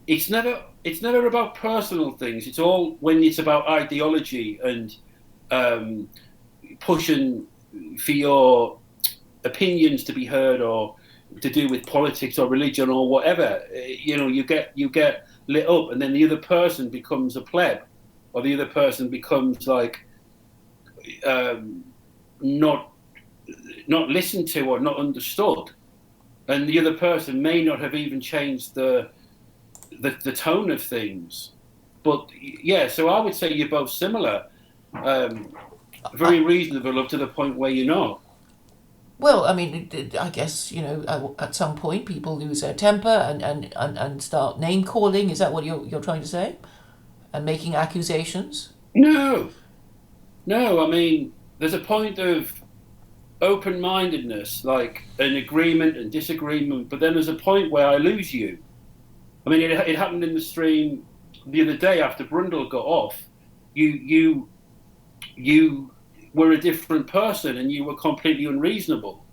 it's never about personal things. It's all when it's about ideology and pushing for your opinions to be heard, or to do with politics or religion or whatever. You get lit up, and then the other person becomes a pleb, or the other person becomes like not listened to or not understood, and the other person may not have even changed the tone of things. But yeah, so I would say you're both similar, very reasonable up to the point where you're not. Well, I mean, I guess, at some point people lose their temper and start name calling. Is that what you're trying to say? And making accusations? No. I mean, there's a point of open-mindedness, like an agreement and disagreement, but then there's a point where I lose you. I mean, it happened in the stream the other day after Brundle got off. You were a different person, and you were completely unreasonable.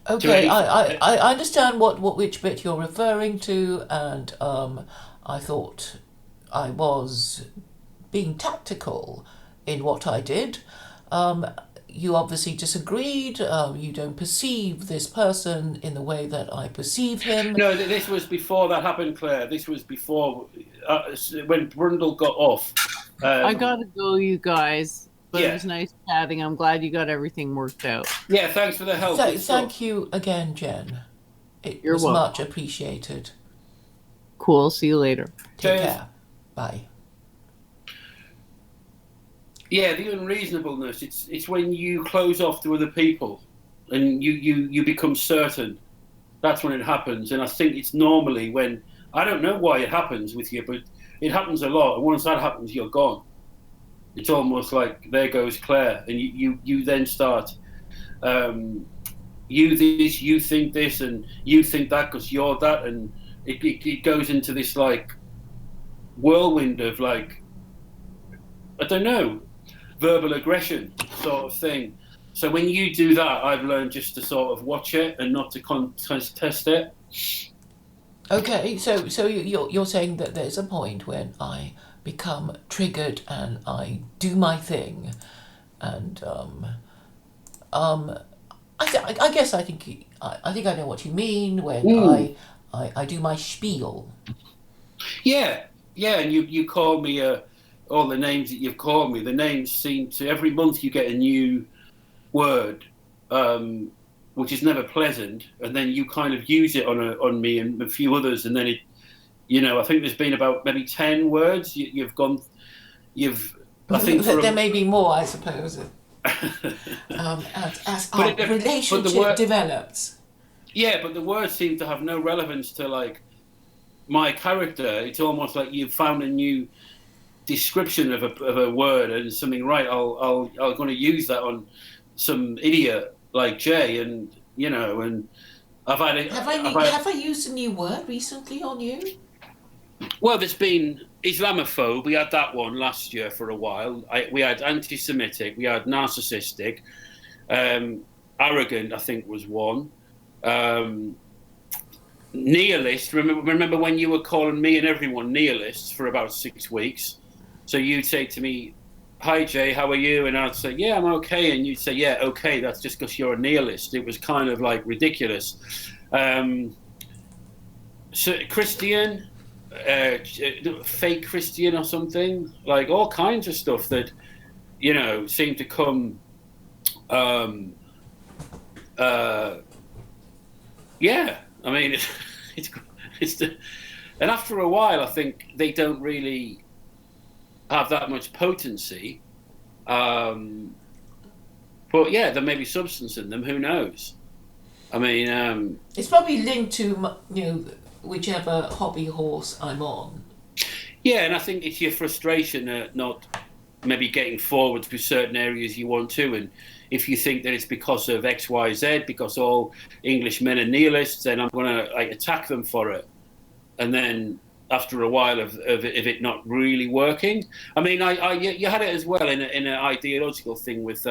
Okay, I understand which bit you're referring to, and I thought I was being tactical in what I did. You obviously disagreed. You don't perceive this person in the way that I perceive him. No, this was before that happened, Claire. This was before when Brundle got off. I gotta go, you guys. But Yeah. It was nice chatting. I'm glad you got everything worked out. Yeah, thanks for the help. Thank you again, Jen. You're was welcome. much appreciated. Cool. See you later. Take Cheers. care. Bye. Yeah, the unreasonableness. It's when you close off to other people, and you become certain. That's when it happens, and I think it's normally when, I don't know why it happens with you, but it happens a lot. And once that happens, you're gone. It's almost like there goes Claire, and you then start. You this, you think this, and you think that because you're that, and it goes into this like whirlwind of like, I don't know, verbal aggression sort of thing. So when you do that, I've learned just to sort of watch it and not to contest it. Okay, so you're saying that there's a point when I become triggered and I do my thing, and I guess I think I know what you mean when I do my spiel. Yeah, and you call me all the names that you've called me. The names seem to every month you get a new word, which is never pleasant, and then you kind of use it on me and a few others, and then it, I think there's been about maybe 10 words you've. I think there may be more, I suppose. As our relationship develops. Yeah, but the words seem to have no relevance to like my character. It's almost like you've found a new description of a word and something. Right, I'm going to use that on some idiot like Jay, and and I've had it. Have I used a new word recently on you? Well, there's been Islamophobe. We had that one last year for a while. We had anti-Semitic. We had narcissistic. Arrogant, I think, was one. Nihilist. Remember when you were calling me and everyone nihilists for about 6 weeks? So you'd say to me, "Hi Jay, how are you?" And I'd say, "Yeah, I'm okay." And you'd say, "Yeah, okay, that's just because you're a nihilist." It was kind of like ridiculous. So Christian, fake Christian or something, like all kinds of stuff that seem to come. Yeah, I mean, and after a while, I think they don't really have that much potency. But yeah, there may be substance in them. Who knows? I mean, it's probably linked to whichever hobby horse I'm on. Yeah, and I think it's your frustration at not maybe getting forward to certain areas you want to, and if you think that it's because of X, Y, Z, because all English men are nihilists, then I'm going to attack them for it. And then after a while of it not really working, I mean, you had it as well in an ideological thing with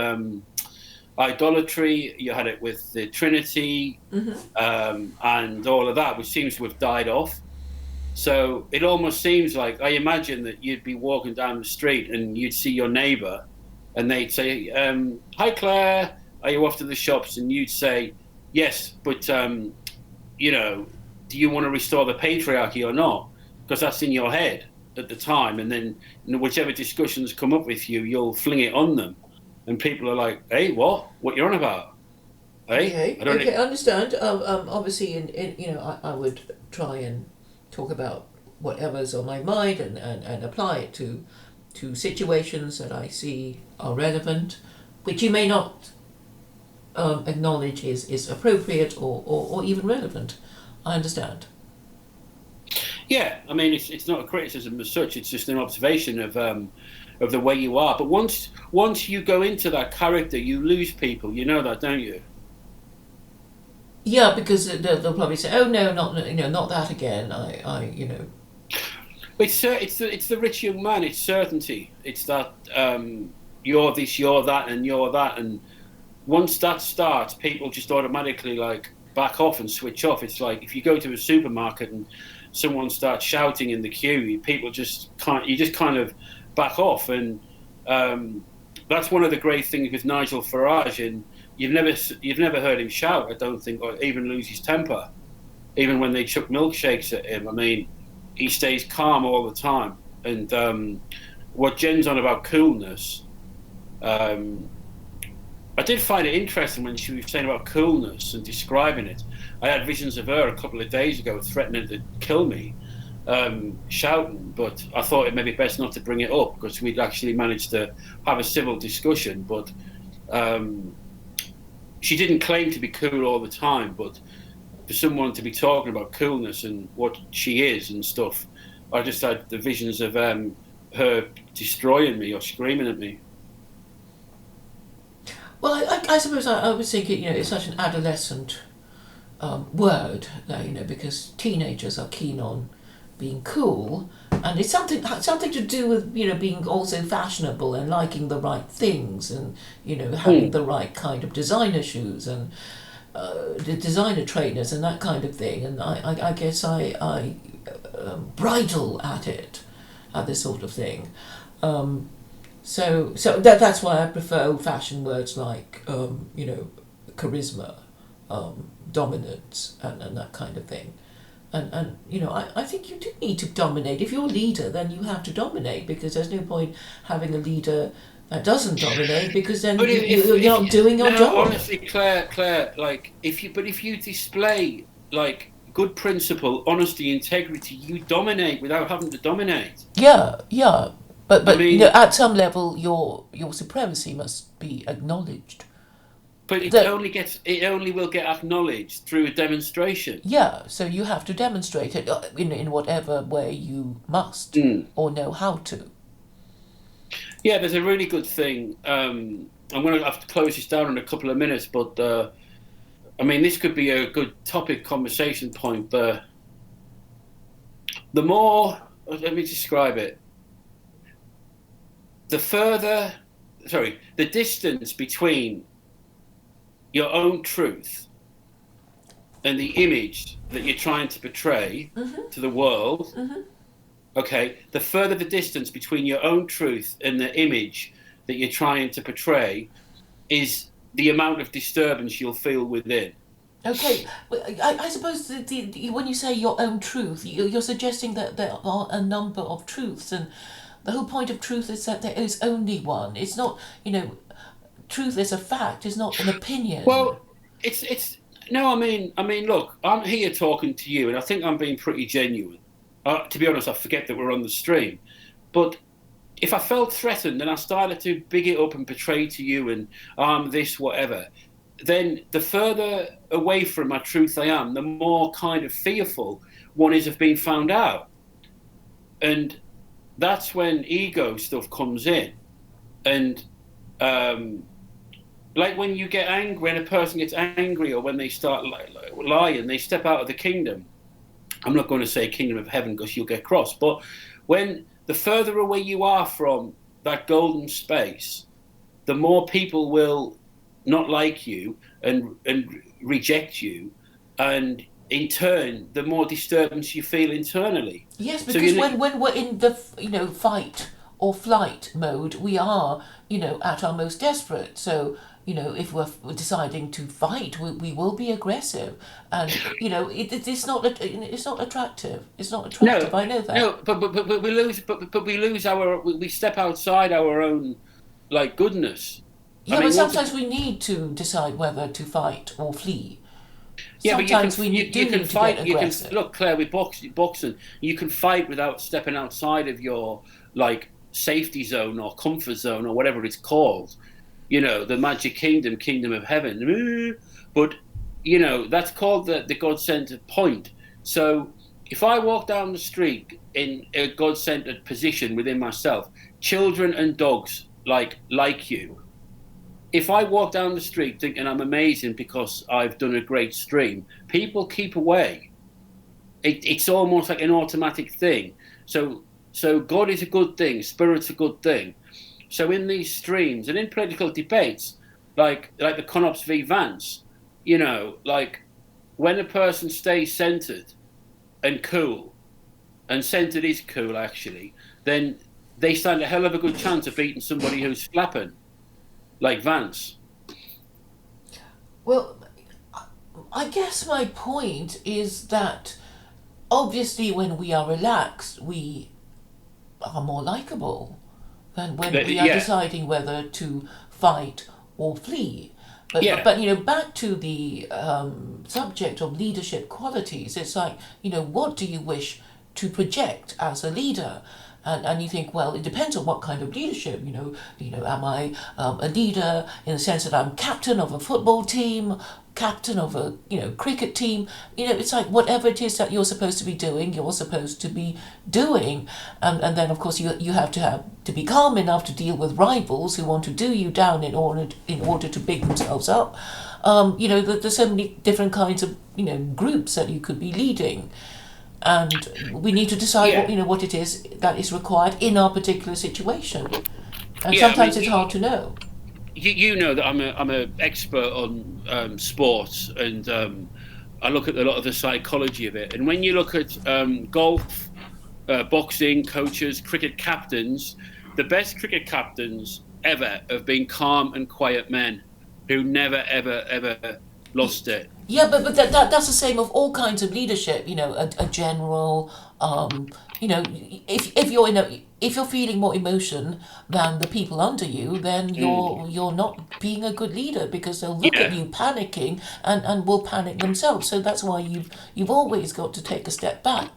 idolatry. You had it with the Trinity, and all of that, which seems to have died off. So it almost seems like, I imagine that you'd be walking down the street and you'd see your neighbour and they'd say, "Hi Claire, are you off to the shops?" And you'd say, "Yes, but do you want to restore the patriarchy or not?" Because that's in your head at the time, and then whichever discussions come up with you, you'll fling it on them, and people are like, "Hey, what you on about?" Hey, I understand. Obviously, I would try and talk about whatever's on my mind and apply it to situations that I see are relevant, which you may not acknowledge is appropriate or even relevant. I understand. Yeah, I mean, it's not a criticism as such. It's just an observation of the way you are. But once you go into that character, you lose people. You know that, don't you? Yeah, because they'll probably say, "Oh no, not that again." It's the rich young man. It's certainty. It's that you're this, you're that, and you're that. And once that starts, people just automatically back off and switch off. It's like if you go to a supermarket and someone starts shouting in the queue, people just can't. You just kind of back off, and that's one of the great things with Nigel Farage. And you've never heard him shout, I don't think, or even lose his temper, even when they chuck milkshakes at him. I mean, he stays calm all the time. And what Jen's on about coolness, I did find it interesting when she was saying about coolness and describing it. I had visions of her a couple of days ago threatening to kill me, shouting, but I thought it may be best not to bring it up because we'd actually managed to have a civil discussion. But she didn't claim to be cool all the time, but for someone to be talking about coolness and what she is and stuff, I just had the visions of her destroying me or screaming at me. Well, I suppose I was thinking, it's such an adolescent word, because teenagers are keen on being cool, and it's something to do with being also fashionable and liking the right things, and having the right kind of designer shoes and the designer trainers and that kind of thing. And I guess I bridle at this sort of thing. So that's why I prefer old-fashioned words like charisma, dominance, and that kind of thing. And I think you do need to dominate. If you're a leader, then you have to dominate, because there's no point having a leader that doesn't dominate, because then you're not doing your job. Honestly, Claire, like if you display like good principle, honesty, integrity, you dominate without having to dominate. Yeah. But I mean, at some level, your supremacy must be acknowledged. But it only will get acknowledged through a demonstration. Yeah, so you have to demonstrate it in whatever way you must or know how to. Yeah, there's a really good thing. I'm going to have to close this down in a couple of minutes, but I mean, this could be a good topic conversation point. The more, let me describe it. The distance between your own truth and the image that you're trying to portray to the world, okay, the further the distance between your own truth and the image that you're trying to portray is the amount of disturbance you'll feel within. Okay, I suppose when you say your own truth, you're suggesting that there are a number of truths, and the whole point of truth is that there is only one. It's not, truth is a fact. It's not an opinion. Well, it's no. I mean, look, I'm here talking to you, and I think I'm being pretty genuine. To be honest, I forget that we're on the stream. But if I felt threatened and I started to big it up and portray to you and I'm this, whatever, then the further away from my truth I am, the more kind of fearful one is of being found out. And that's when ego stuff comes in. And like when you get angry, when a person gets angry, or when they start lying, they step out of the kingdom. I'm not going to say kingdom of heaven because you'll get cross, but when the further away you are from that golden space, the more people will not like you and reject you, and in turn, the more disturbance you feel internally. Yes, because when we're in the fight or flight mode, we are at our most desperate. So if we're deciding to fight, we will be aggressive, and it's not attractive. It's not attractive. No, I know that. No, but we lose we step outside our own goodness. Yeah, but sometimes we need to decide whether to fight or flee. Yeah, sometimes but you can fight. To get aggressive. Look, Claire, with boxing, you can fight without stepping outside of your safety zone or comfort zone or whatever it's called. The magic kingdom of heaven. But that's called the God-centered point. So if I walk down the street in a God-centered position within myself, children and dogs like you. If I walk down the street thinking I'm amazing because I've done a great stream, people keep away. It's almost like an automatic thing. So God is a good thing, Spirit's a good thing. So in these streams and in political debates, like the Conops v Vance, when a person stays centered and cool, and centered is cool actually, then they stand a hell of a good chance of beating somebody who's flapping. Like Vance. Well, I guess my point is that obviously when we are relaxed, we are more likable than when we are deciding whether to fight or flee. But back to the subject of leadership qualities, it's like, what do you wish to project as a leader? And you think, well, it depends on what kind of leadership. Am I a leader in the sense that I'm captain of a football team, captain of a cricket team? It's like whatever it is that you're supposed to be doing, you're supposed to be doing. And then of course you have to be calm enough to deal with rivals who want to do you down in order to big themselves up. There's so many different kinds of groups that you could be leading. and we need to decide Yeah. what it is that is required in our particular situation. And Yeah, I sometimes mean, it's hard to know. you know that I'm a expert on sports, and I look at a lot of the psychology of it. And when you look at golf, boxing coaches, cricket captains, the best cricket captains ever have been calm and quiet men who never ever lost it. Yeah, but that's the same of all kinds of leadership. A general. If you're if you're feeling more emotion than the people under you, then you're not being a good leader, because they'll look at Yeah. you panicking and will panic themselves. So that's why you've always got to take a step back.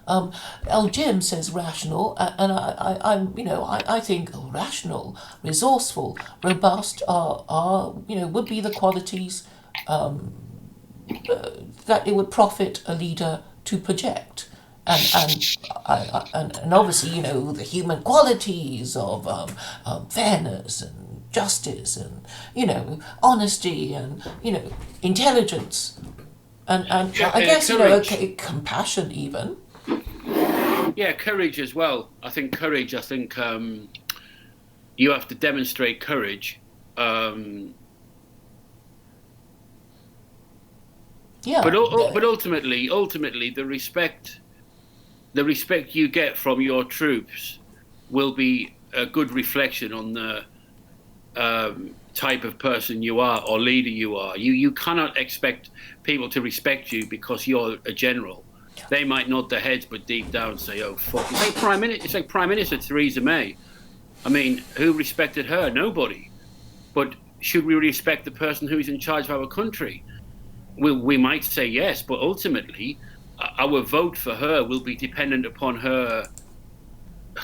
El Jim says rational, and I think rational, resourceful, robust are would be the qualities that it would profit a leader to project. And obviously, the human qualities of fairness and justice and, honesty and, intelligence. And I guess, courage. compassion even. Yeah, courage as well. I think courage. I think you have to demonstrate courage. Yeah. But ultimately, the respect you get from your troops will be a good reflection on the type of person you are or leader you are. You cannot expect people to respect you because you're a general. They might nod their heads, but deep down say, "Oh fuck!" It's like Prime Minister Theresa May. I mean, who respected her? Nobody. But should we respect the person who's in charge of our country? We might say yes, but ultimately, our vote for her will be dependent upon her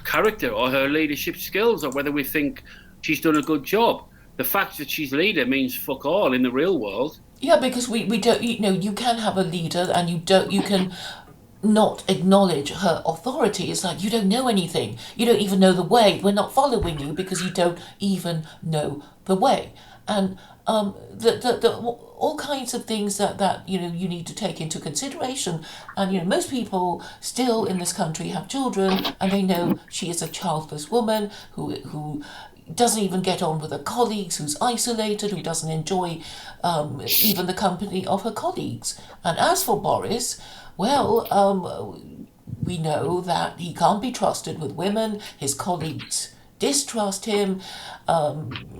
character or her leadership skills, or whether we think she's done a good job. The fact that she's leader means fuck all in the real world. Yeah, because we don't, you can have a leader and you can not acknowledge her authority. It's like you don't know anything. You don't even know the way. We're not following you because you don't even know the way. And the all kinds of things that you need to take into consideration. And most people still in this country have children, and they know she is a childless woman who doesn't even get on with her colleagues, who's isolated, who doesn't enjoy even the company of her colleagues. And as for Boris, well, we know that he can't be trusted with women. His colleagues distrust him.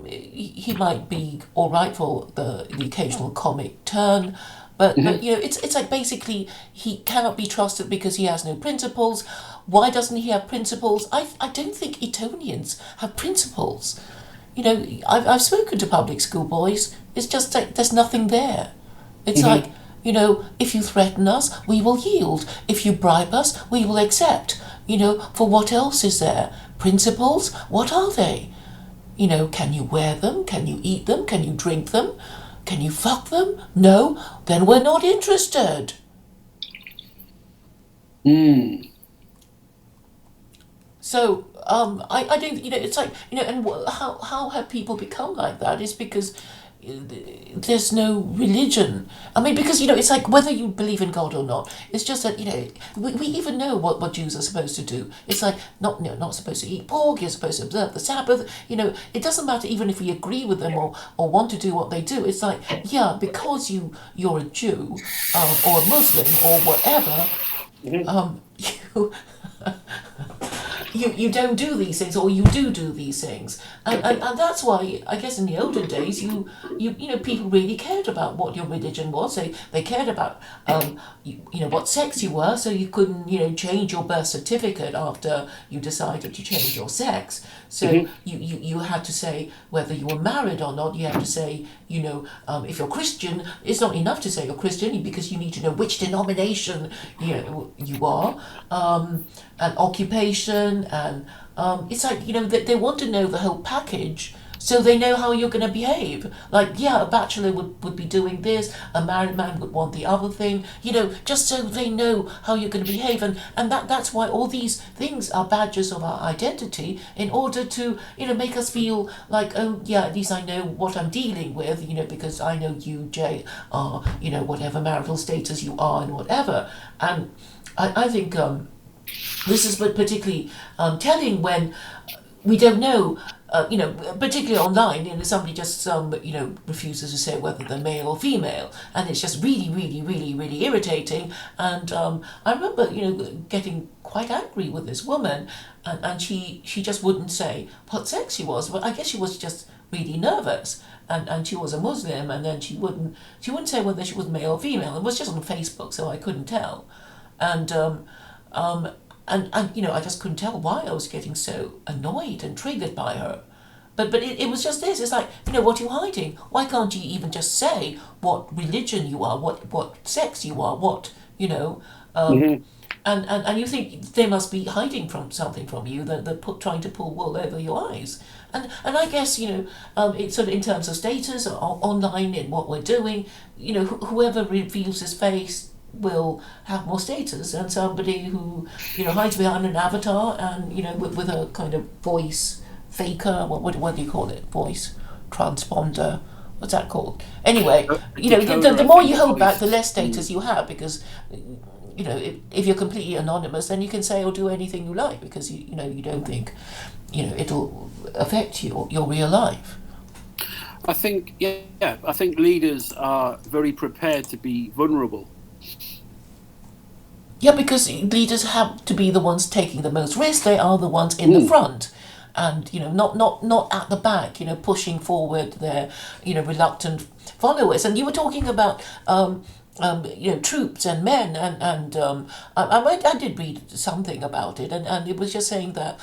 He might be all right for the occasional comic turn, but it's like basically he cannot be trusted because he has no principles. Why doesn't he have principles? I don't think Etonians have principles. I've spoken to public school boys. It's just like there's nothing there. It's like, if you threaten us, we will yield. If you bribe us, we will accept. For what else is there? Principles? What are they? Can you wear them? Can you eat them? Can you drink them? Can you fuck them? No? Then we're not interested. So, I don't, it's like, and how have people become like that? Is because there's no religion. I mean, because, it's like whether you believe in God or not, it's just that, we even know what Jews are supposed to do. It's like, not supposed to eat pork, you're supposed to observe the Sabbath, it doesn't matter even if we agree with them or want to do what they do. It's like, yeah, because you're a Jew or a Muslim or whatever, you don't do these things, or you do these things, and that's why I guess in the olden days you people really cared about what your religion was. They cared about what sex you were, so you couldn't change your birth certificate after you decided to change your sex. So you had to say whether you were married or not. You have to say if you're Christian, it's not enough to say you're Christian because you need to know which denomination you are, and occupation, and it's like they want to know the whole package so they know how you're going to behave. Like, yeah, a bachelor would be doing this, a married man would want the other thing, just so they know how you're going to behave. And that's why all these things are badges of our identity, in order to make us feel like, oh yeah, at least I know what I'm dealing with, because I know you, Jay, are whatever marital status you are and whatever. And I think this is particularly telling when we don't know, particularly online, somebody just, refuses to say whether they're male or female, and it's just really, really, really, really irritating. And I remember, getting quite angry with this woman, and she just wouldn't say what sex she was, but I guess she was just really nervous. And she was a Muslim, and then she wouldn't say whether she was male or female. It was just on Facebook, so I couldn't tell. And I just couldn't tell why I was getting so annoyed and triggered by her. But it was just this. It's like, what are you hiding? Why can't you even just say what religion you are, what sex you are, and you think they must be hiding from something from you, that they're trying to pull wool over your eyes. And I guess, it's sort of in terms of status or online in what we're doing, whoever reveals his face will have more status than somebody who, hides behind an avatar and, with a kind of voice faker, what do you call it? Voice transponder. What's that called? Anyway, the more you hold back, the less status you have, because if you're completely anonymous, then you can say or do anything you like, because you don't think it'll affect your real life. I think I think leaders are very prepared to be vulnerable. Yeah, because leaders have to be the ones taking the most risk. They are the ones in the front, and not at the back. Pushing forward their reluctant followers. And you were talking about troops and men, and I did read something about it, and it was just saying that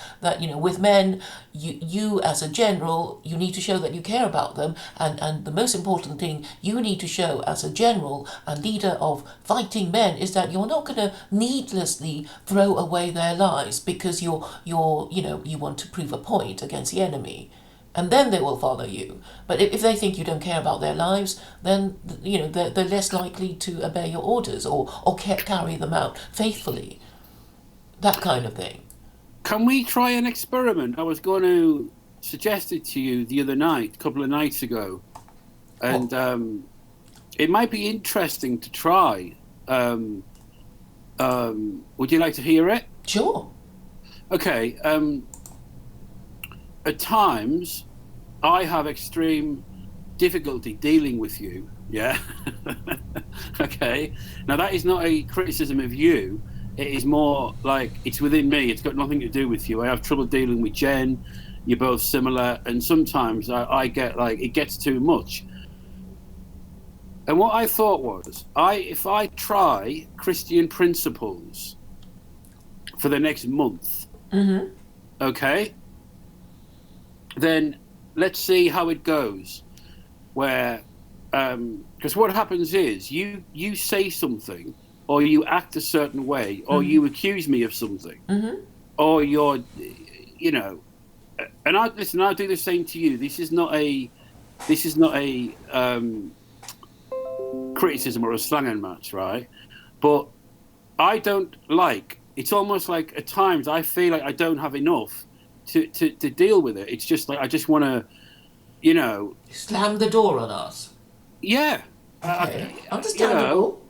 with men, you as a general, you need to show that you care about them, and the most important thing you need to show as a general and leader of fighting men is that you're not going to needlessly throw away their lives because you want to prove a point against the enemy. And then they will follow you. But if they think you don't care about their lives, then they're less likely to obey your orders or carry them out faithfully. That kind of thing. Can we try an experiment? I was going to suggest it to you the other night, a couple of nights ago, and it might be interesting to try. Would you like to hear it? Sure. Okay. At times, I have extreme difficulty dealing with you. Yeah. Okay. Now, that is not a criticism of you. It is more like it's within me. It's got nothing to do with you. I have trouble dealing with Jen. You're both similar. And sometimes I get it gets too much. And what I thought was, if I try Christian principles for the next month, okay, then let's see how it goes. Where, because what happens is you say something, or you act a certain way, or you accuse me of something, or you're, and I'll do the same to you. This is not a criticism or a slanging match, right? But I don't like. It's almost like at times I feel like I don't have enough to deal with it. It's just like I just want to, slam the door on us. Yeah. Okay. Understandable.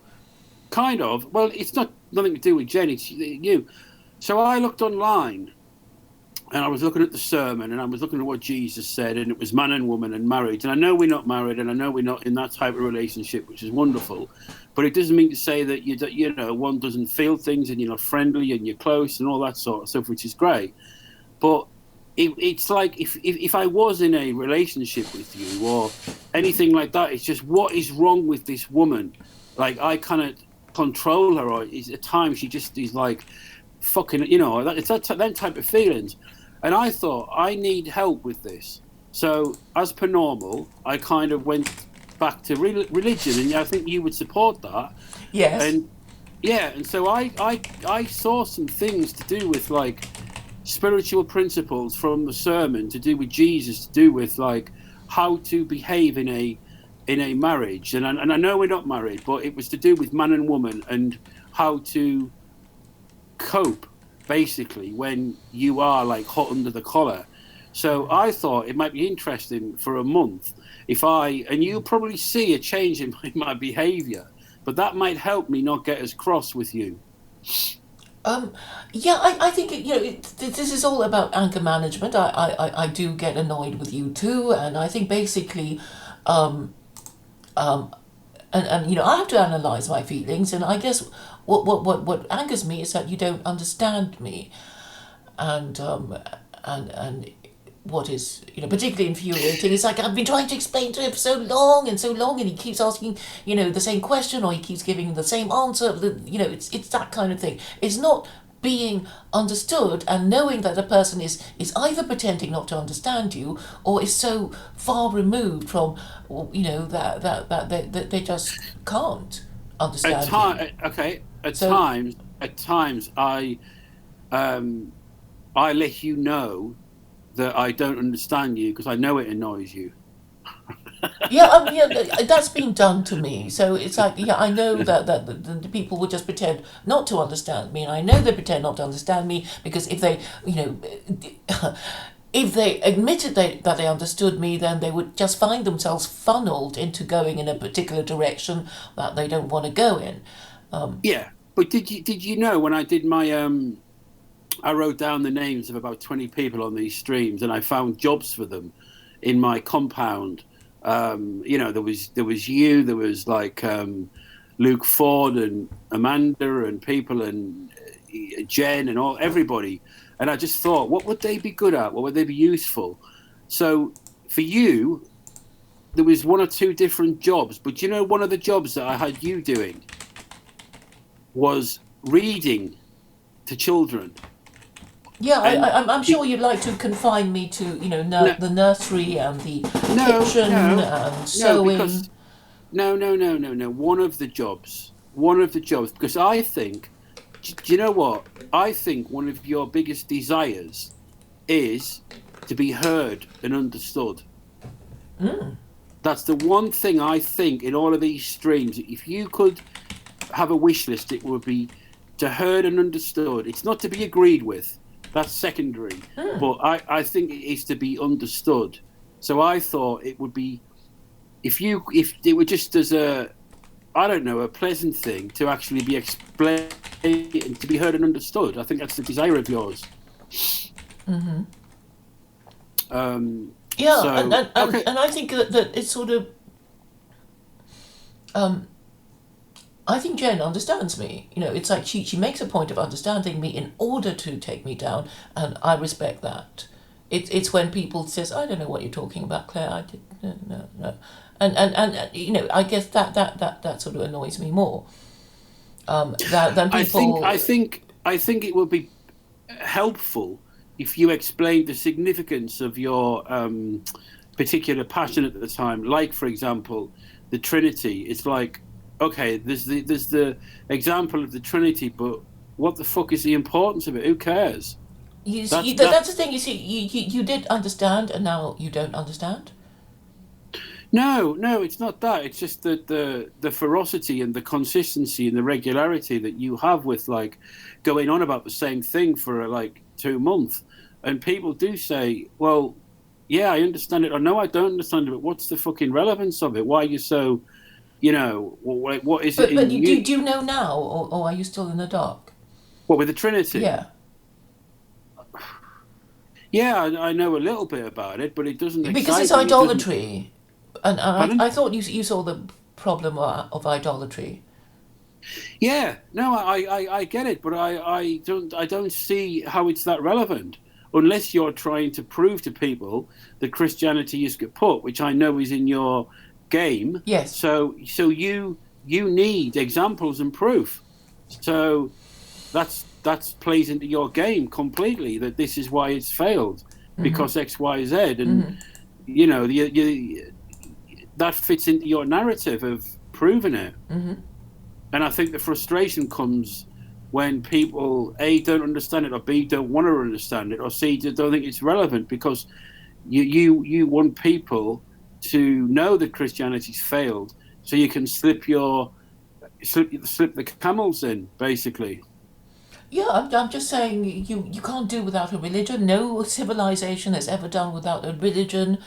Kind of. Well, it's nothing to do with Jen. It's you. So I looked online, and I was looking at the sermon, and I was looking at what Jesus said, and it was man and woman and marriage. And I know we're not married, and I know we're not in that type of relationship, which is wonderful. But it doesn't mean to say that one doesn't feel things, and you're not friendly, and you're close, and all that sort of stuff, which is great. But it's like if I was in a relationship with you or anything like that, it's just what is wrong with this woman? Like I cannot control her, or at times she just is like fucking, it's that type of feelings. And I thought I need help with this. So as per normal, I kind of went back to religion, and I think you would support that. Yes. And yeah, and so I saw some things to do with like spiritual principles from the sermon, to do with Jesus, to do with like how to behave in a marriage. And I know we're not married, but it was to do with man and woman and how to cope basically when you are like hot under the collar. So I thought it might be interesting for a month and you'll probably see a change in my behavior, but that might help me not get as cross with you. Yeah, I think this is all about anger management. I do get annoyed with you too, and I think basically, and I have to analyze my feelings, and I guess what angers me is that you don't understand me, and and what is particularly infuriating is like I've been trying to explain to him for so long, and he keeps asking the same question, or he keeps giving the same answer. It's that kind of thing. It's not being understood and knowing that the person is either pretending not to understand you or is so far removed from that they just can't understand you. At times I let you know that I don't understand you because I know it annoys you. Yeah, that's been done to me. So it's like, I know that the people would just pretend not to understand me, and I know they pretend not to understand me because if they, if they admitted that they understood me, then they would just find themselves funneled into going in a particular direction that they don't want to go in. Yeah, but did you know when I did my I wrote down the names of about 20 people on these streams, and I found jobs for them in my compound. There was you, there was like Luke Ford and Amanda and people and Jen and everybody, and I just thought, what would they be good at? What would they be useful? So for you, there was 1 or 2 different jobs, but one of the jobs that I had you doing was reading to children. Yeah, I'm sure you'd like to confine me to the nursery and the kitchen and sewing. No. One of the jobs, because I think, do you know what? I think one of your biggest desires is to be heard and understood. That's the one thing I think in all of these streams. If you could have a wish list, it would be to heard and understood. It's not to be agreed with. That's secondary. But I think it is to be understood. So I thought it would be, if it were just as a pleasant thing to actually be explained, to be heard and understood. I think that's the desire of yours. Mm-hmm. Okay. And I think that it's sort of, I think Jen understands me. It's like she makes a point of understanding me in order to take me down, and I respect that. It's when people says, I don't know what you're talking about, Claire. I didn't no. And I guess that sort of annoys me more. Than people. I think it would be helpful if you explained the significance of your particular passion at the time. Like, for example, the Trinity. It's like, okay, there's the example of the Trinity, but what the fuck is the importance of it? Who cares? That's the thing. You see, you did understand, and now you don't understand. No, it's not that. It's just the ferocity and the consistency and the regularity that you have with like going on about the same thing for like 2 months, and people do say, well, yeah, I understand it, or no, I don't understand it, but what's the fucking relevance of it? Why are you so, what is it? But do you know now, or are you still in the dark? What, with the Trinity? Yeah. Yeah, I know a little bit about it, but it doesn't excite because it's me. idolatry. And I thought you saw the problem of idolatry. Yeah, no, I get it, but I don't see how it's that relevant unless you're trying to prove to people that Christianity is kaput, which I know is in your game. Yes. So you need examples and proof. So that plays into your game completely, that this is why it's failed because X, Y, Z, and that fits into your narrative of proving it. And I think the frustration comes when people A, don't understand it, or B, don't want to understand it, or C, don't think it's relevant, because you want people to know that Christianity's failed so you can slip the camels in, basically. Yeah, I'm just saying you can't do without a religion. No civilization has ever done without a religion,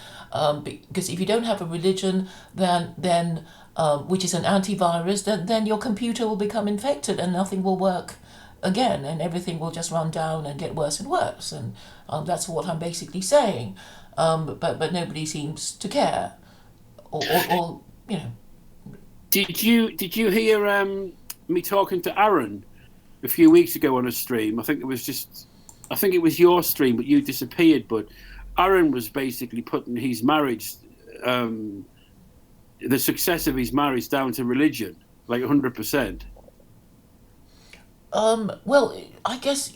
because if you don't have a religion, then which is an antivirus, then your computer will become infected and nothing will work again, and everything will just run down and get worse and worse. And that's what I'm basically saying. But nobody seems to care, or you know. Did you hear me talking to Aaron a few weeks ago on a stream? I think it was your stream, but you disappeared. But Aaron was basically putting his marriage, the success of his marriage, down to religion, like 100%. Well, I guess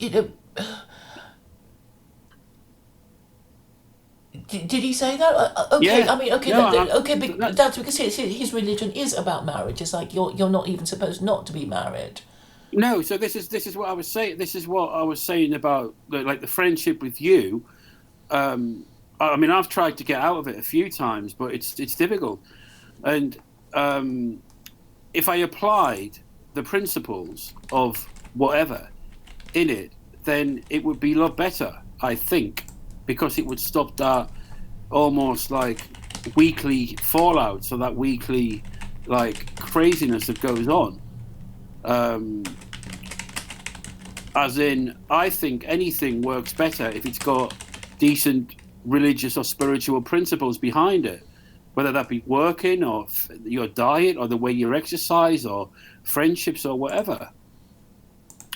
did he say that? Okay, Yeah. I mean, okay, No, okay, but that's because his religion is about marriage. It's like you're not even supposed not to be married. No, so this is what I was saying. This is what I was saying about the friendship with you. I mean, I've tried to get out of it a few times, but it's difficult. And if I applied the principles of whatever in it, then it would be a lot better, I think, because it would stop that almost like weekly fallout, so that weekly like craziness that goes on. As in, I think anything works better if it's got decent religious or spiritual principles behind it, whether that be working or your diet or the way you exercise or friendships or whatever.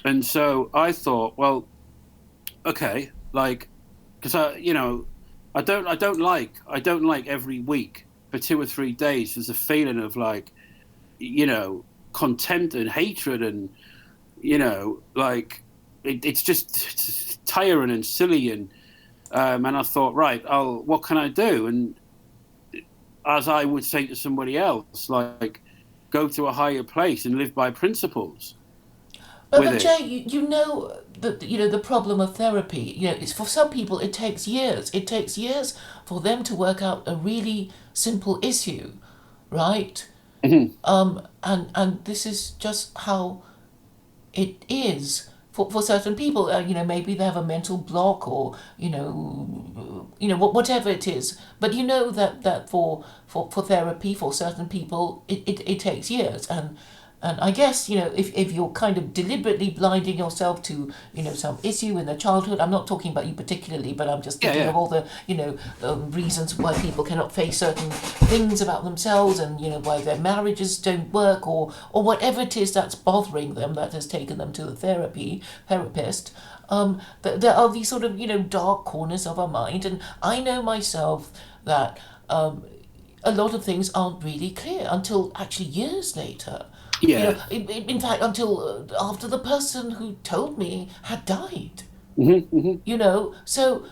And so I thought, well, okay, like, because I don't like every week for 2 or 3 days there's a feeling of like, contempt and hatred and like it's just tiring and silly and I thought, right, what can I do? And as I would say to somebody else, like, go to a higher place and live by principles. But Jay, you know the problem of therapy. It's for some people it takes years. It takes years for them to work out a really simple issue, right? Mm-hmm. And this is just how it is for certain people. Maybe they have a mental block or whatever it is. But that for therapy for certain people it takes years. And I guess, if you're kind of deliberately blinding yourself to, some issue in their childhood, I'm not talking about you particularly, but I'm just thinking of all the, reasons why people cannot face certain things about themselves and, why their marriages don't work or whatever it is that's bothering them that has taken them to the therapist. There are these sort of, dark corners of our mind. And I know myself that a lot of things aren't really clear until actually years later. Yeah. In fact, until after the person who told me had died. Mm-hmm, mm-hmm. So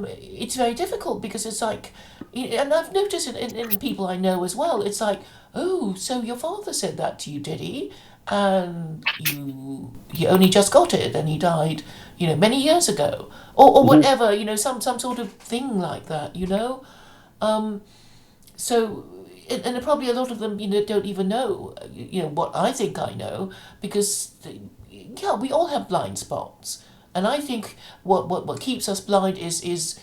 it's very difficult because it's like, and I've noticed in people I know as well, it's like, oh, so your father said that to you, did he? And you only just got it and he died, many years ago. Or whatever, some sort of thing like that, So... And probably a lot of them, don't even know, what I think I know, because, we all have blind spots, and I think what keeps us blind is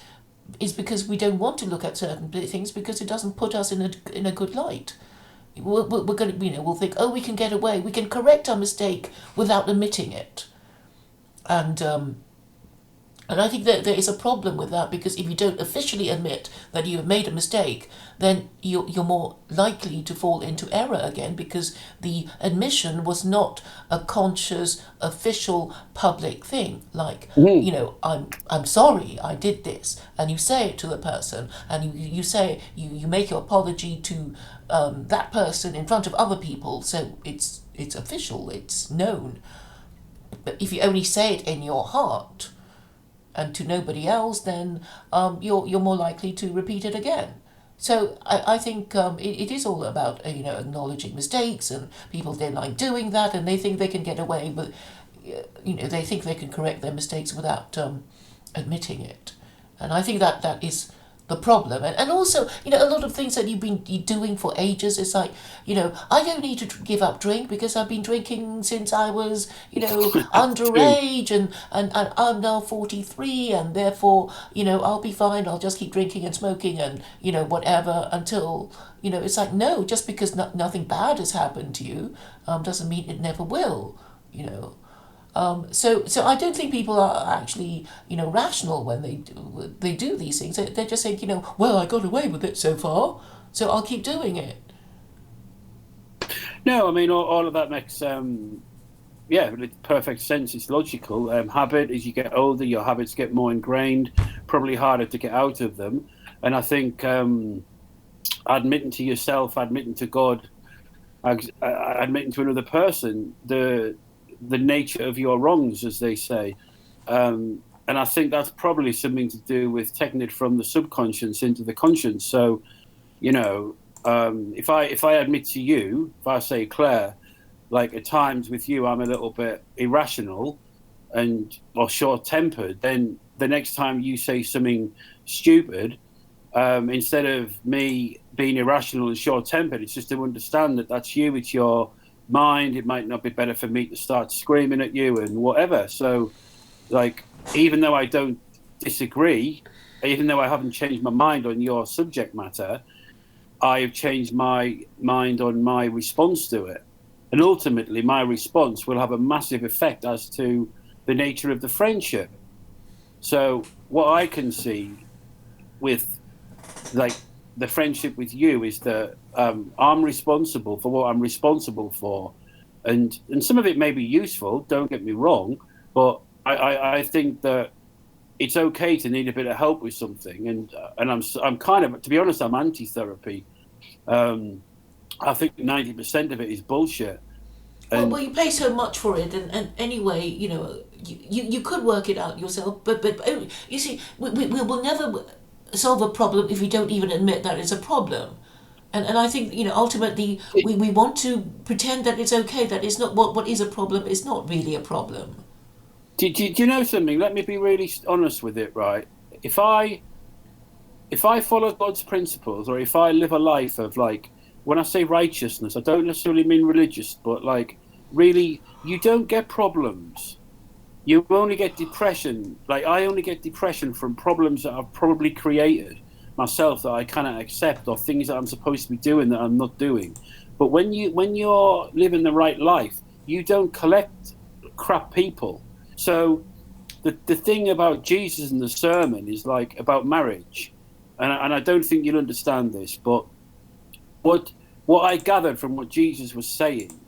because we don't want to look at certain things because it doesn't put us in a good light. We're going to, we'll think, oh, we can get away, we can correct our mistake without admitting it, and I think that there is a problem with that because if you don't officially admit that you have made a mistake, then you're more likely to fall into error again because the admission was not a conscious, official, public thing. Like, I'm sorry, I did this, and you say it to the person, and you say you make your apology to that person in front of other people, so it's official, it's known. But if you only say it in your heart and to nobody else, then you're more likely to repeat it again. So I think it is all about acknowledging mistakes, and people don't like doing that, and they think they can get away with, they think they can correct their mistakes without admitting it, and I think that is the problem. And also, a lot of things that you've been doing for ages, it's like, I don't need to give up drink because I've been drinking since I was, underage, and I'm now 43, and therefore, I'll be fine, I'll just keep drinking and smoking and, whatever until, it's like, no, just because nothing bad has happened to you doesn't mean it never will, So I don't think people are actually, rational when they do these things. They're just saying, well, I got away with it so far, so I'll keep doing it. No, I mean, all of that makes, perfect sense. It's logical. Habit, as you get older, your habits get more ingrained, probably harder to get out of them. And I think admitting to yourself, admitting to God, admitting to another person, the nature of your wrongs, as they say. And I think that's probably something to do with taking it from the subconscious into the conscious. So, if I admit to you, if I say, Claire, like at times with you, I'm a little bit irrational or short-tempered, then the next time you say something stupid, instead of me being irrational and short-tempered, it's just to understand that that's you, it's your mind. It might not be better for me to start screaming at you and whatever. So, like, even though I don't disagree, even though I haven't changed my mind on your subject matter, I've changed my mind on my response to it. And ultimately, my response will have a massive effect as to the nature of the friendship. So what I can see with, like, the friendship with you is that I'm responsible for what I'm responsible for. And some of it may be useful, don't get me wrong, but I think that it's okay to need a bit of help with something. And I'm kind of, to be honest, I'm anti-therapy. I think 90% of it is bullshit. Well, you pay so much for it, and anyway, you could work it out yourself, but you see, we will never solve a problem if we don't even admit that it's a problem. And I think, ultimately, we want to pretend that it's okay, that it's not what is a problem is not really a problem. Do you know something? Let me be really honest with it, right? If I follow God's principles, or if I live a life of, like, when I say righteousness, I don't necessarily mean religious, but, like, really, you don't get problems. You only get depression. Like, I only get depression from problems that I've probably created myself that I cannot accept, or things that I'm supposed to be doing that I'm not doing. But when you're living the right life, you don't collect crap people. So the thing about Jesus and the sermon is, like, about marriage. And I don't think you'll understand this, but what I gathered from what Jesus was saying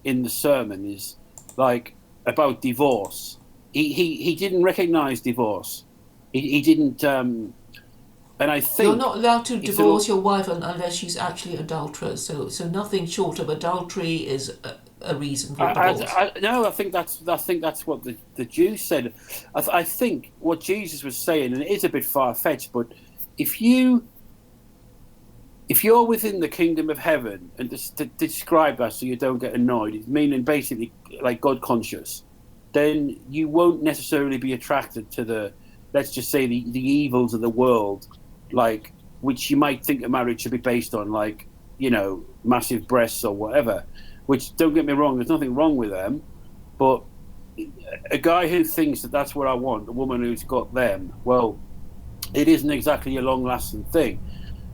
in the sermon is, like, about divorce. He didn't recognize divorce. He didn't. And I think you're not allowed to divorce your wife unless she's actually adulterous. So nothing short of adultery is a reason for divorce. No, I think that's what the Jews said. I think what Jesus was saying, and it is a bit far-fetched, but if you're within the kingdom of heaven, and to describe that so you don't get annoyed, meaning basically like God conscious, then you won't necessarily be attracted to the, let's just say, the evils of the world, like, which you might think a marriage should be based on, like, massive breasts or whatever, which, don't get me wrong, there's nothing wrong with them, but a guy who thinks that that's what I want, a woman who's got them, well, it isn't exactly a long-lasting thing.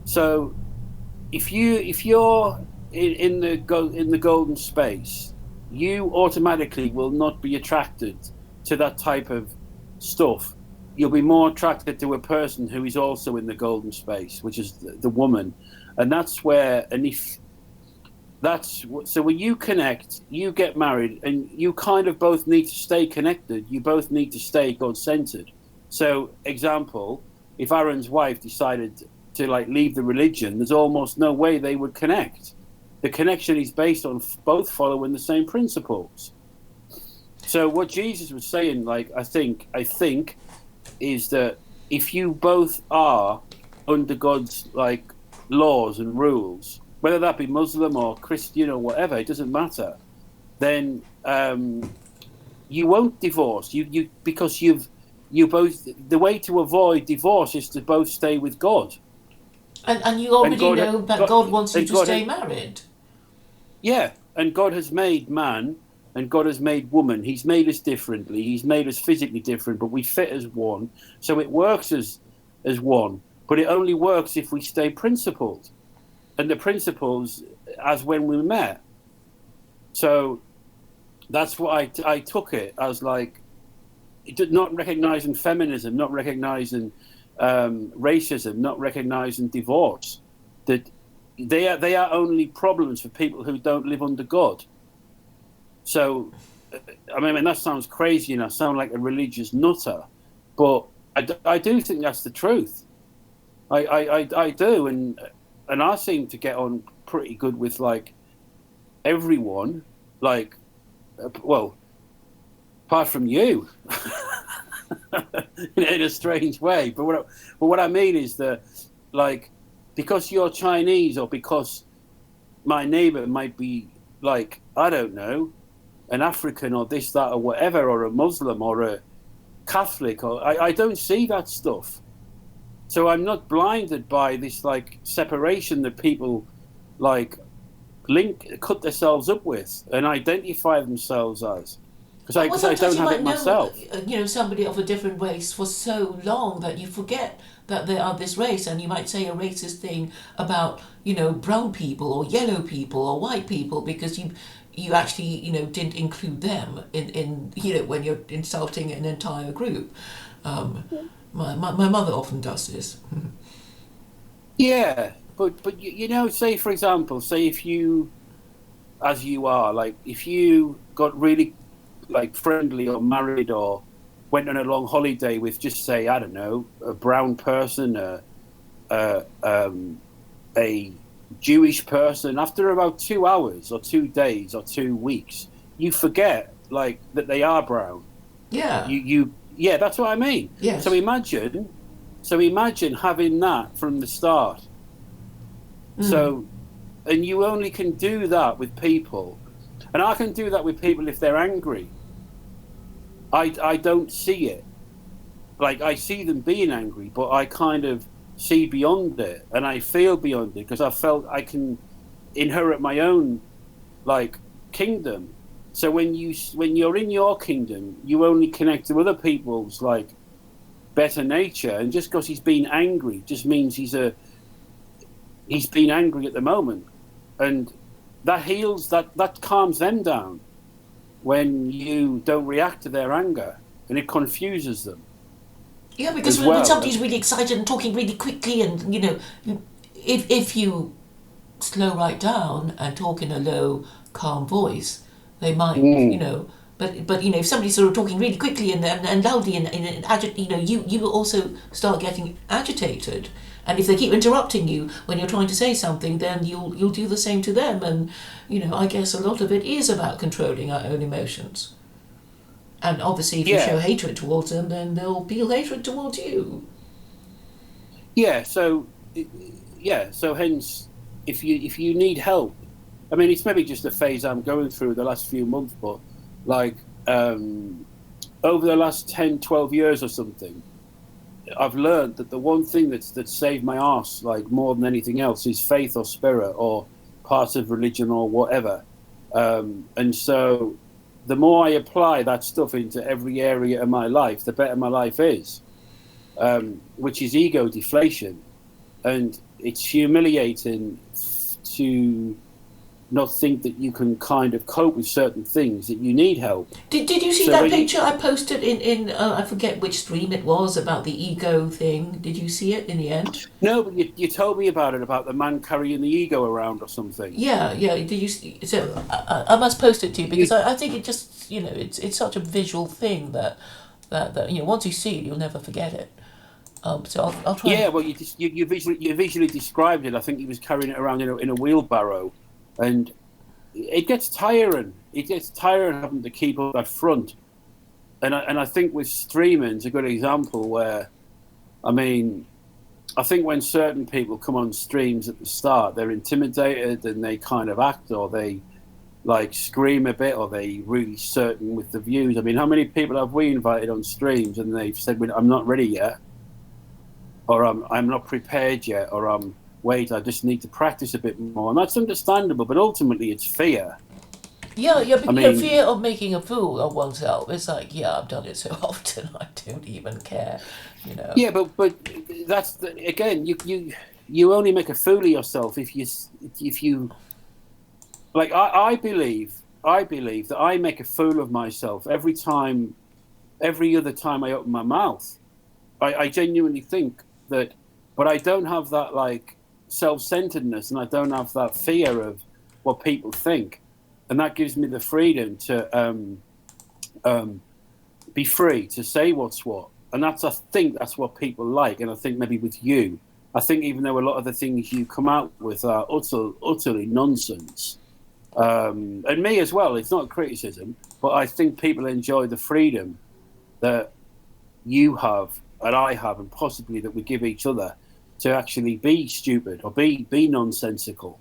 So if you're in the golden space, you automatically will not be attracted to that type of stuff. You'll be more attracted to a person who is also in the golden space, which is the woman. And that's where, so when you connect, you get married, and you kind of both need to stay connected. You both need to stay God-centered. So, example, if Aaron's wife decided to, like, leave the religion, there's almost no way they would connect. The connection is based on both following the same principles. So what Jesus was saying, like, I think is that if you both are under God's, like, laws and rules, whether that be Muslim or Christian or whatever, it doesn't matter, then you won't divorce. You because you both, the way to avoid divorce is to both stay with God. And you already know that God wants you to stay married. Yeah, and God has made man, and God has made woman. He's made us differently. He's made us physically different, but we fit as one. So it works as one, but it only works if we stay principled. And the principles as when we met. So that's what I took it as, like, not recognizing feminism, not recognizing racism, not recognizing divorce, that they are only problems for people who don't live under God. So, I mean, that sounds crazy, and I sound like a religious nutter, but I do think that's the truth. I do, and I seem to get on pretty good with, like, everyone, like, well, apart from you, in a strange way. But what I mean is that, like, because you're Chinese, or because my neighbor might be, like, I don't know, an African or this, that, or whatever, or a Muslim or a Catholic, or I don't see that stuff. So I'm not blinded by this, like, separation that people, like, cut themselves up with and identify themselves as. Because I don't have it myself. You know, somebody of a different race for so long that you forget that they are this race, and you might say a racist thing about, you know, brown people or yellow people or white people because you actually, you know, didn't include them in you know, when you're insulting an entire group. My mother often does this. Yeah, but you know, say for example, say if you, as you are, like, if you got really, like, friendly or married or went on a long holiday with, just say, I don't know, a brown person, a Jewish person, after about 2 hours or 2 days or 2 weeks, you forget, like, that they are brown. Yeah. Yeah, that's what I mean. Yes. So imagine having that from the start. So, and you only can do that with people, and I can do that with people if they're angry. I don't see it. Like, I see them being angry, but I kind of see beyond it, and I feel beyond it, because I felt I can inherit my own, like, kingdom. So when you're in your kingdom, you only connect to other people's, like, better nature, and just because he's been angry just means he's been angry at the moment, and that heals, that calms them down when you don't react to their anger, and it confuses them. Yeah, because when somebody's really excited and talking really quickly, and, you know, if you slow right down and talk in a low, calm voice, they might, you know. But you know, if somebody's sort of talking really quickly and loudly and you know, you will also start getting agitated. And if they keep interrupting you when you're trying to say something, then you'll do the same to them. And, you know, I guess a lot of it is about controlling our own emotions. And obviously, if you show hatred towards them, then they'll feel hatred towards you. Yeah. So hence, if you need help, I mean, it's maybe just a phase I'm going through the last few months, but, like, over the last 10, 12 years or something, I've learned that the one thing that saved my arse, like, more than anything else, is faith or spirit or parts of religion or whatever. And so the more I apply that stuff into every area of my life, the better my life is, which is ego deflation. And it's humiliating to not think that you can kind of cope with certain things, that you need help. Did you see that picture I posted in I forget which stream it was, about the ego thing? Did you see it in the end? No, but you told me about it, about the man carrying the ego around or something. Yeah. Did you see? So I must post it to you, because I think it just, you know, it's such a visual thing that you know, once you see it, you'll never forget it. So I'll try. Yeah, well, you visually described it. I think he was carrying it around in a wheelbarrow. And it gets tiring. It gets tiring having to keep up that front. And I think with streaming, it's a good example where, I mean, I think when certain people come on streams at the start, they're intimidated and they kind of act, or they, like, scream a bit, or they really certain with the views. I mean, how many people have we invited on streams and they've said, I'm not ready yet, or I'm not prepared yet, or wait, I just need to practice a bit more. And that's understandable, but ultimately it's fear. Yeah, because fear of making a fool of oneself. It's like, yeah, I've done it so often, I don't even care, you know. Yeah, but that's again, you only make a fool of yourself if you like. I believe I believe that I make a fool of myself every other time I open my mouth. I genuinely think that, but I don't have that like self-centeredness, and I don't have that fear of what people think, and that gives me the freedom to be free to say what's what. And I think that's what people like. And I think maybe with you, I think even though a lot of the things you come out with are utterly nonsense, and me as well, it's not criticism, but I think people enjoy the freedom that you have and I have, and possibly that we give each other, to actually be stupid or be nonsensical,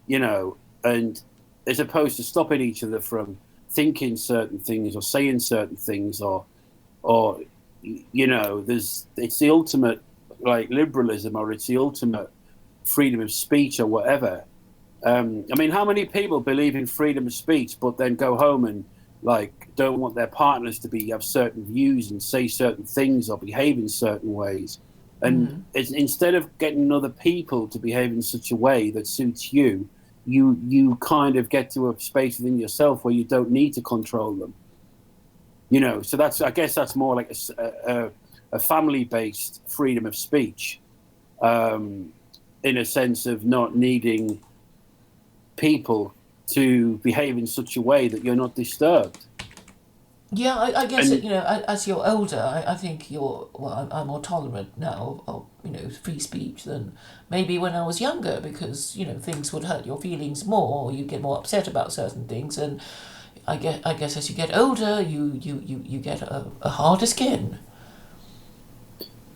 you know, and as opposed to stopping each other from thinking certain things or saying certain things, or you know, it's the ultimate like liberalism, or it's the ultimate freedom of speech or whatever. I mean, how many people believe in freedom of speech but then go home and like don't want their partners to have certain views and say certain things or behave in certain ways? And instead of getting other people to behave in such a way that suits you, you kind of get to a space within yourself where you don't need to control them. You know, so I guess that's more like a family-based freedom of speech, in a sense of not needing people to behave in such a way that you're not disturbed. Yeah, I guess that, you know, as you're older, I think I'm more tolerant now of, you know, free speech than maybe when I was younger, because, you know, things would hurt your feelings more, or you get more upset about certain things, and I guess as you get older, you get a harder skin.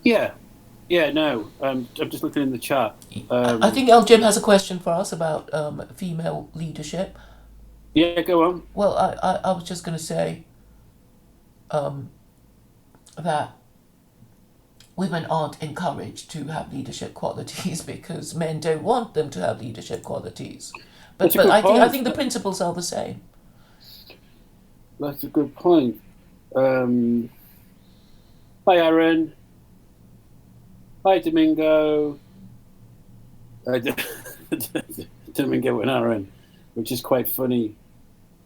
Yeah, no, I'm just looking in the chat. I think Jim has a question for us about female leadership. Yeah, go on. Well, I was just going to say that women aren't encouraged to have leadership qualities because men don't want them to have leadership qualities. But I think the principles are the same. That's a good point. Hi, Aaron. Hi, Domingo. Domingo and Aaron, which is quite funny.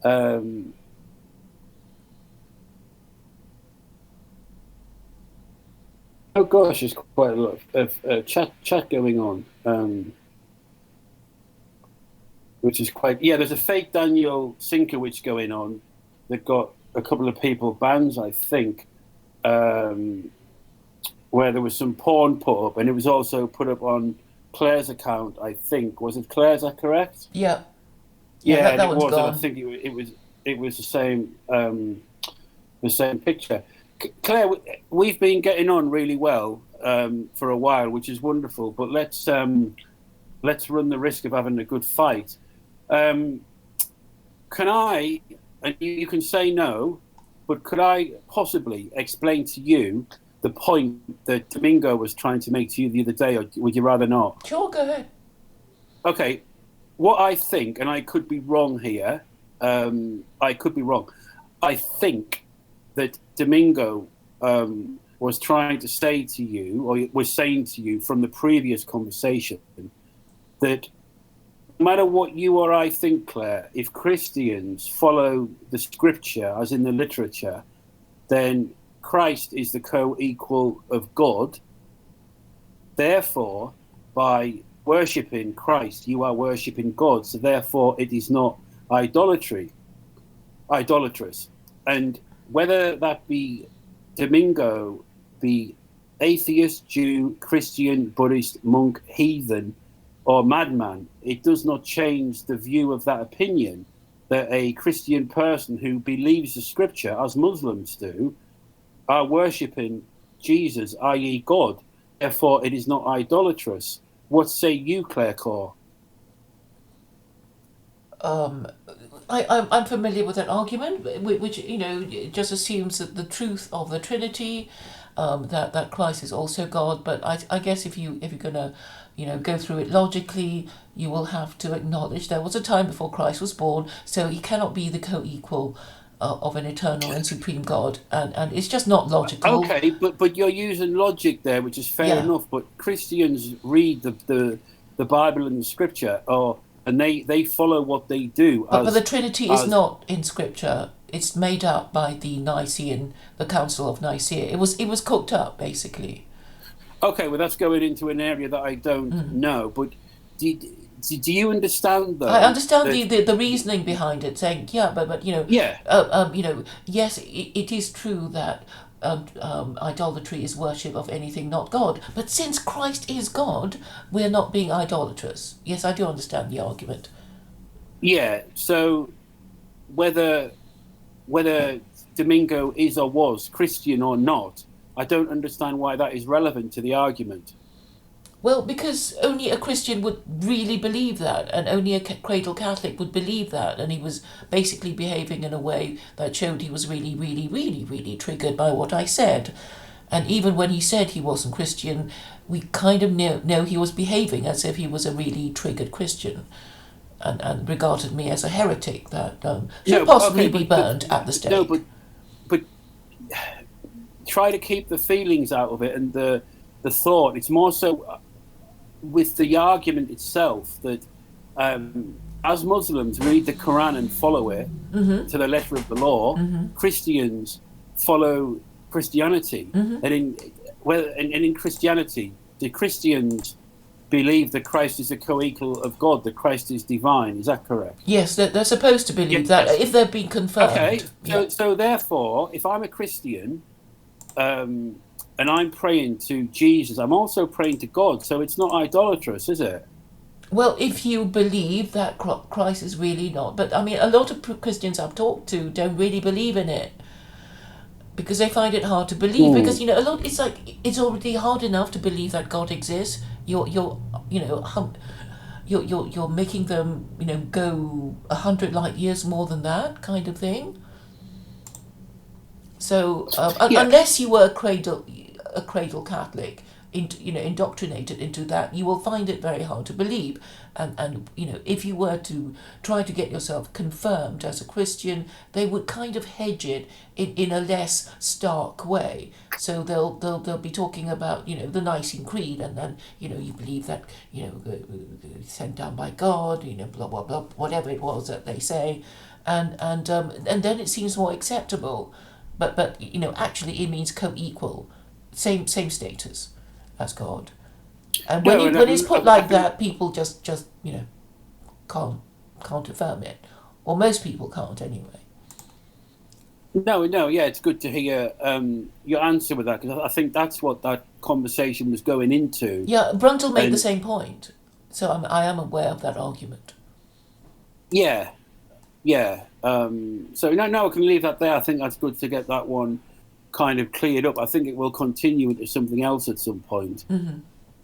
Oh gosh, there's quite a lot of chat going on, which is quite. Yeah, there's a fake Daniel Sinkowicz going on that got a couple of people banned, I think, where there was some porn put up, and it was also put up on Claire's account, I think. Was it Claire's? Is that correct? Yeah. Yeah, that it one's was. gone. I think it was the same picture. Claire, we've been getting on really well for a while, which is wonderful. But let's run the risk of having a good fight. Can I? And you can say no, but could I possibly explain to you the point that Domingo was trying to make to you the other day, or would you rather not? Sure, go ahead. Okay, what I think, and I could be wrong here, I could be wrong. I think that Domingo was trying to say to you, or was saying to you from the previous conversation, that no matter what you or I think, Claire, if Christians follow the scripture, as in the literature, then Christ is the co-equal of God. Therefore, by worshipping Christ, you are worshipping God. So therefore, it is not idolatrous. And whether that be Domingo, be atheist, Jew, Christian, Buddhist, monk, heathen, or madman, it does not change the view of that opinion that a Christian person who believes the scripture, as Muslims do, are worshipping Jesus, i.e. God. Therefore, it is not idolatrous. What say you, Claire Core? I'm familiar with that argument, which, you know, just assumes that the truth of the Trinity, that Christ is also God. But I guess if you're gonna, you know, go through it logically, you will have to acknowledge there was a time before Christ was born, so he cannot be the co-equal of an eternal and supreme God, and it's just not logical. Okay, but you're using logic there, which is fair enough. But Christians read the Bible and the Scripture, or and they follow what they do. But the Trinity is not in Scripture. It's made up by the Council of Nicaea. It was cooked up, basically. Okay, well, that's going into an area that I don't know. But do you understand, though? I understand the reasoning behind it, saying, but yes, it is true that idolatry is worship of anything not God. But since Christ is God, we're not being idolatrous. Yes, I do understand the argument. Yeah, so whether Domingo is or was Christian or not, I don't understand why that is relevant to the argument. Well, because only a Christian would really believe that, and only a cradle Catholic would believe that, and he was basically behaving in a way that showed he was really, really, really, really triggered by what I said. And even when he said he wasn't Christian, we kind of know he was behaving as if he was a really triggered Christian, and regarded me as a heretic that should possibly be burned at the stake. No, but try to keep the feelings out of it and the thought. It's more so with the argument itself that as Muslims read the Quran and follow it to the letter of the law, Christians follow Christianity. And in Christianity, the Christians believe that Christ is a co-equal of God, that Christ is divine. Is that correct? Yes, they're supposed to believe that if they've been confirmed. Okay, so therefore, if I'm a Christian and I'm praying to Jesus, I'm also praying to God, so it's not idolatrous, is it? Well, if you believe that Christ is really not, but I mean, a lot of Christians I've talked to don't really believe in it because they find it hard to believe. Because it's like it's already hard enough to believe that God exists. You're making them go 100 light years more than that kind of thing. So unless you were a cradle Catholic, indoctrinated into that, you will find it very hard to believe. And if you were to try to get yourself confirmed as a Christian, they would kind of hedge it in a less stark way. So they'll be talking about the Nicene Creed, and then you believe that sent down by God, blah blah blah, whatever it was that they say, and then it seems more acceptable. But actually it means co-equal, same status as God. And when it's put like that, people just can't affirm it, or most people can't anyway. No, yeah, it's good to hear your answer with that, because I think that's what that conversation was going into. Yeah, Brundle made the same point, so I am aware of that argument. Yeah. So no, I can leave that there. I think that's good to get that one kind of cleared up. I think it will continue into something else at some point.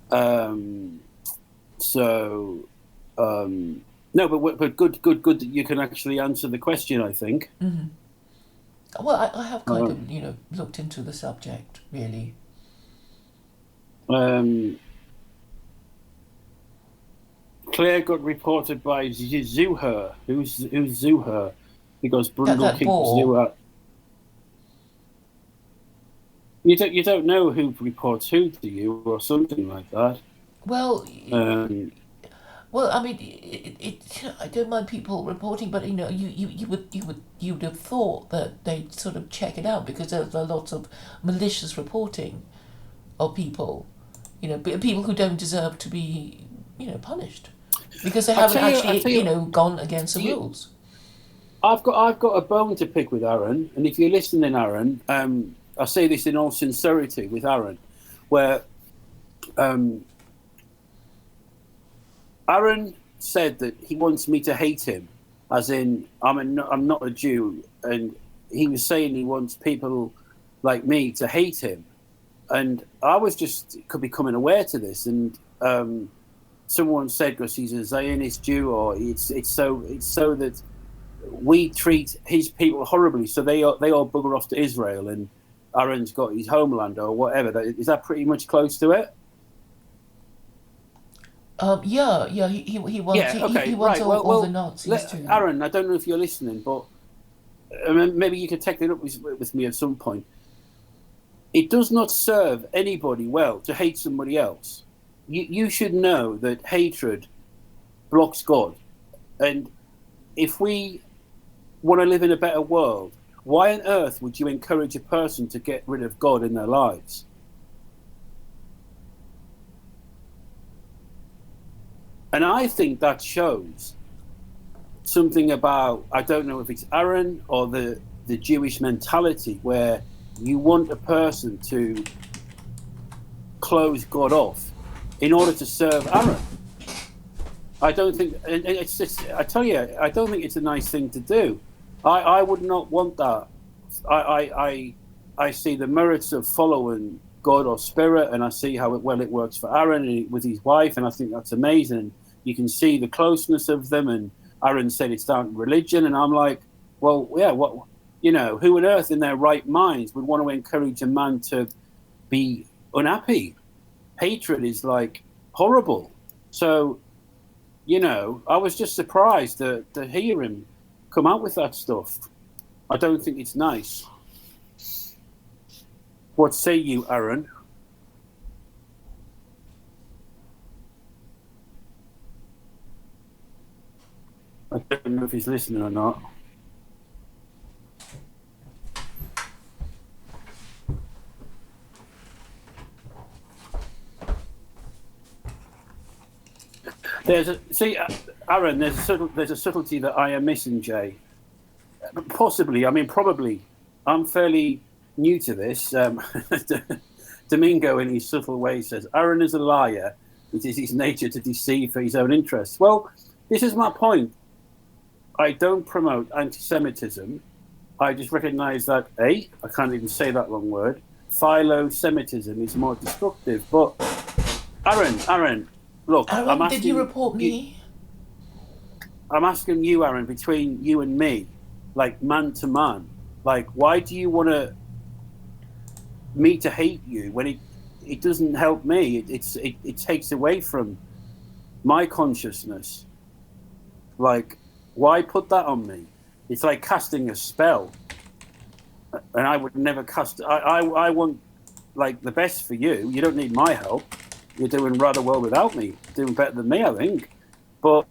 No, but good that you can actually answer the question, I think. Well, I have kind of looked into the subject, really. Claire got reported by Zuher. Who's Zuher? Because Brundle keeps Zuher. You don't know who reports who, do you, or something like that? Well, I mean, I don't mind people reporting, but you'd have thought that they'd sort of check it out, because there's a lot of malicious reporting of people, people who don't deserve to be, punished, because they haven't actually gone against the rules. I've got a bone to pick with Aaron, and if you're listening, Aaron, I say this in all sincerity with Aaron, where Aaron said that he wants me to hate him, as in I'm not a Jew, and he was saying he wants people like me to hate him, and I was just becoming aware to this, and someone said because he's a Zionist Jew, or it's so that we treat his people horribly, so they all bugger off to Israel, and Aaron's got his homeland or whatever. Is that pretty much close to it? Yeah. He wants all the Nazis to. Aaron, I don't know if you're listening, but maybe you could take it up with me at some point. It does not serve anybody well to hate somebody else. You should know that hatred blocks God. And if we want to live in a better world, why on earth would you encourage a person to get rid of God in their lives? And I think that shows something about, I don't know if it's Aaron or the Jewish mentality, where you want a person to close God off in order to serve Aaron. I don't think, and it's just, I tell you, I don't think it's a nice thing to do. I would not want that. I see the merits of following God or Spirit, and I see how well it works for Aaron with his wife, and I think that's amazing. You can see the closeness of them, and Aaron said it's down to religion, and I'm like, well, yeah, what, you know, who on earth in their right minds would want to encourage a man to be unhappy? Hatred is like horrible. So, you know, I was just surprised to hear him come out with that stuff. I don't think it's nice. What say you, Aaron? I don't know if he's listening or not. Aaron, there's a subtlety that I am missing, Jay. Possibly, I mean, probably. I'm fairly new to this. Domingo, in his subtle way, says, Aaron is a liar. It is his nature to deceive for his own interests. Well, this is my point. I don't promote anti-Semitism. I just recognize that, I can't even say that long word, philo-Semitism is more destructive. But, Aaron, look, Aaron, I'm asking, did you report me? I'm asking you, Aaron, between you and me, like man to man, like, why do you want me to hate you when it doesn't help me? It takes away from my consciousness. Like, why put that on me? It's like casting a spell, and I would never cast. I want like the best for you. You don't need my help. You're doing rather well without me. Doing better than me, I think. But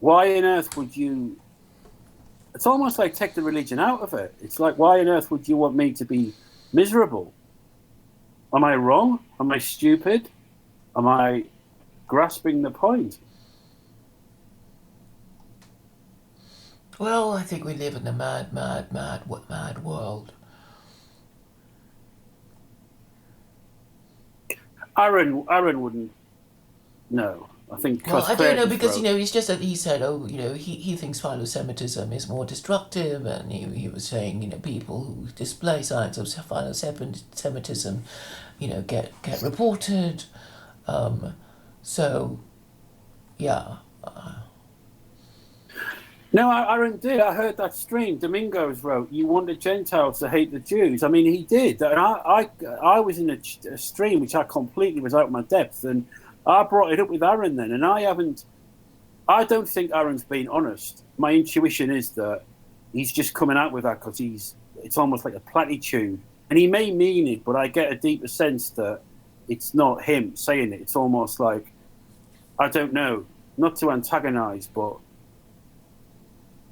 why on earth would you? It's almost like take the religion out of it. It's like, why on earth would you want me to be miserable? Am I wrong? Am I stupid? Am I grasping the point? Well, I think we live in a mad world. Aaron wouldn't. No, I think. Well, I don't know, because, you know, it's just that he said, he thinks philo-Semitism is more destructive, and he was saying, you know, people who display signs of philo-Semitism, you know, get reported. So, yeah. No, Aaron did. I heard that stream. Domingos wrote, "You want the Gentiles to hate the Jews." I mean, he did. And I was in a stream which I completely was out of my depth, and I brought it up with Aaron then, and I don't think Aaron's been honest. My intuition is that he's just coming out with that because it's almost like a platitude, and he may mean it, but I get a deeper sense that it's not him saying it. It's almost like, I don't know, not to antagonize, but